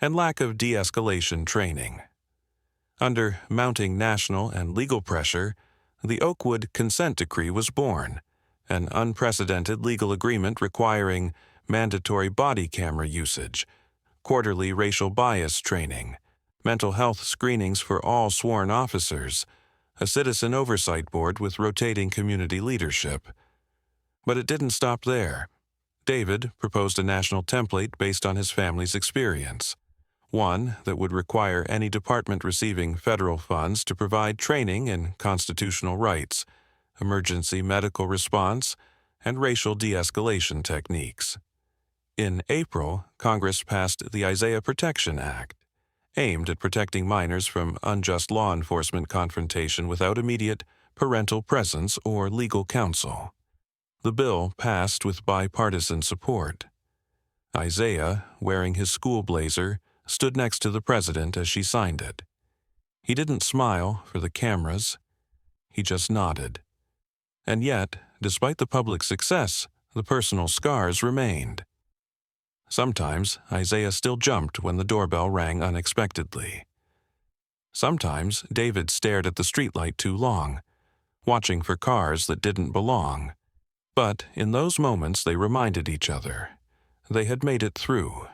S1: and lack of de-escalation training. Under mounting national and legal pressure, the Oakwood Consent Decree was born, an unprecedented legal agreement requiring mandatory body camera usage, quarterly racial bias training, mental health screenings for all sworn officers, a citizen oversight board with rotating community leadership. But it didn't stop there. David proposed a national template based on his family's experience, one that would require any department receiving federal funds to provide training in constitutional rights, emergency medical response, and racial de-escalation techniques. In April, Congress passed the Isaiah Protection Act, aimed at protecting minors from unjust law enforcement confrontation without immediate parental presence or legal counsel. The bill passed with bipartisan support. Isaiah, wearing his school blazer, stood next to the president as she signed it. He didn't smile for the cameras. He just nodded. And yet, despite the public success, the personal scars remained. Sometimes, Isaiah still jumped when the doorbell rang unexpectedly. Sometimes, David stared at the streetlight too long, watching for cars that didn't belong. But in those moments, they reminded each other. They had made it through.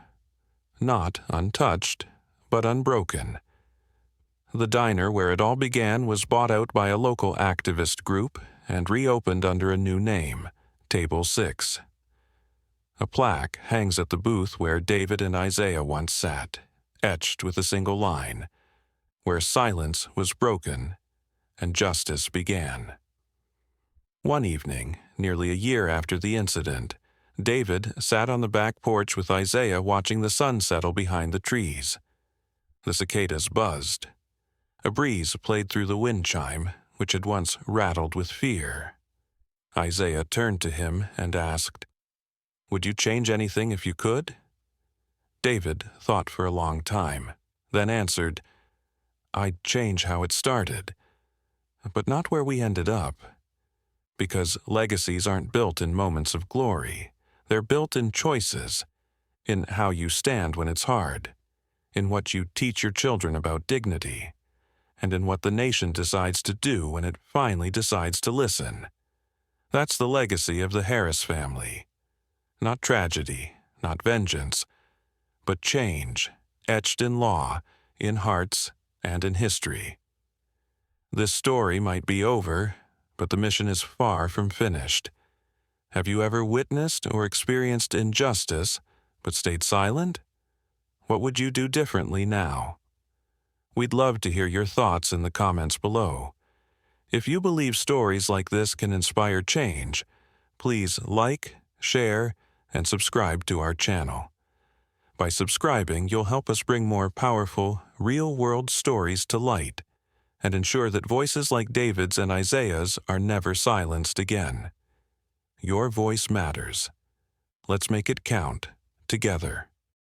S1: Not untouched, but unbroken. The diner where it all began was bought out by a local activist group and reopened under a new name, Table 6. A plaque hangs at the booth where David and Isaiah once sat, etched with a single line, where silence was broken and justice began. One evening, nearly a year after the incident, David sat on the back porch with Isaiah watching the sun settle behind the trees. The cicadas buzzed. A breeze played through the wind chime, which had once rattled with fear. Isaiah turned to him and asked, "Would you change anything if you could?" David thought for a long time, then answered, "I'd change how it started, but not where we ended up. Because legacies aren't built in moments of glory. They're built in choices, in how you stand when it's hard, in what you teach your children about dignity, and in what the nation decides to do when it finally decides to listen. That's the legacy of the Harris family. Not tragedy, not vengeance, but change, etched in law, in hearts, and in history. This story might be over, but the mission is far from finished. Have you ever witnessed or experienced injustice, but stayed silent? What would you do differently now? We'd love to hear your thoughts in the comments below. If you believe stories like this can inspire change, please like, share, and subscribe to our channel. By subscribing, you'll help us bring more powerful, real-world stories to light and ensure that voices like David's and Isaiah's are never silenced again. Your voice matters. Let's make it count, together.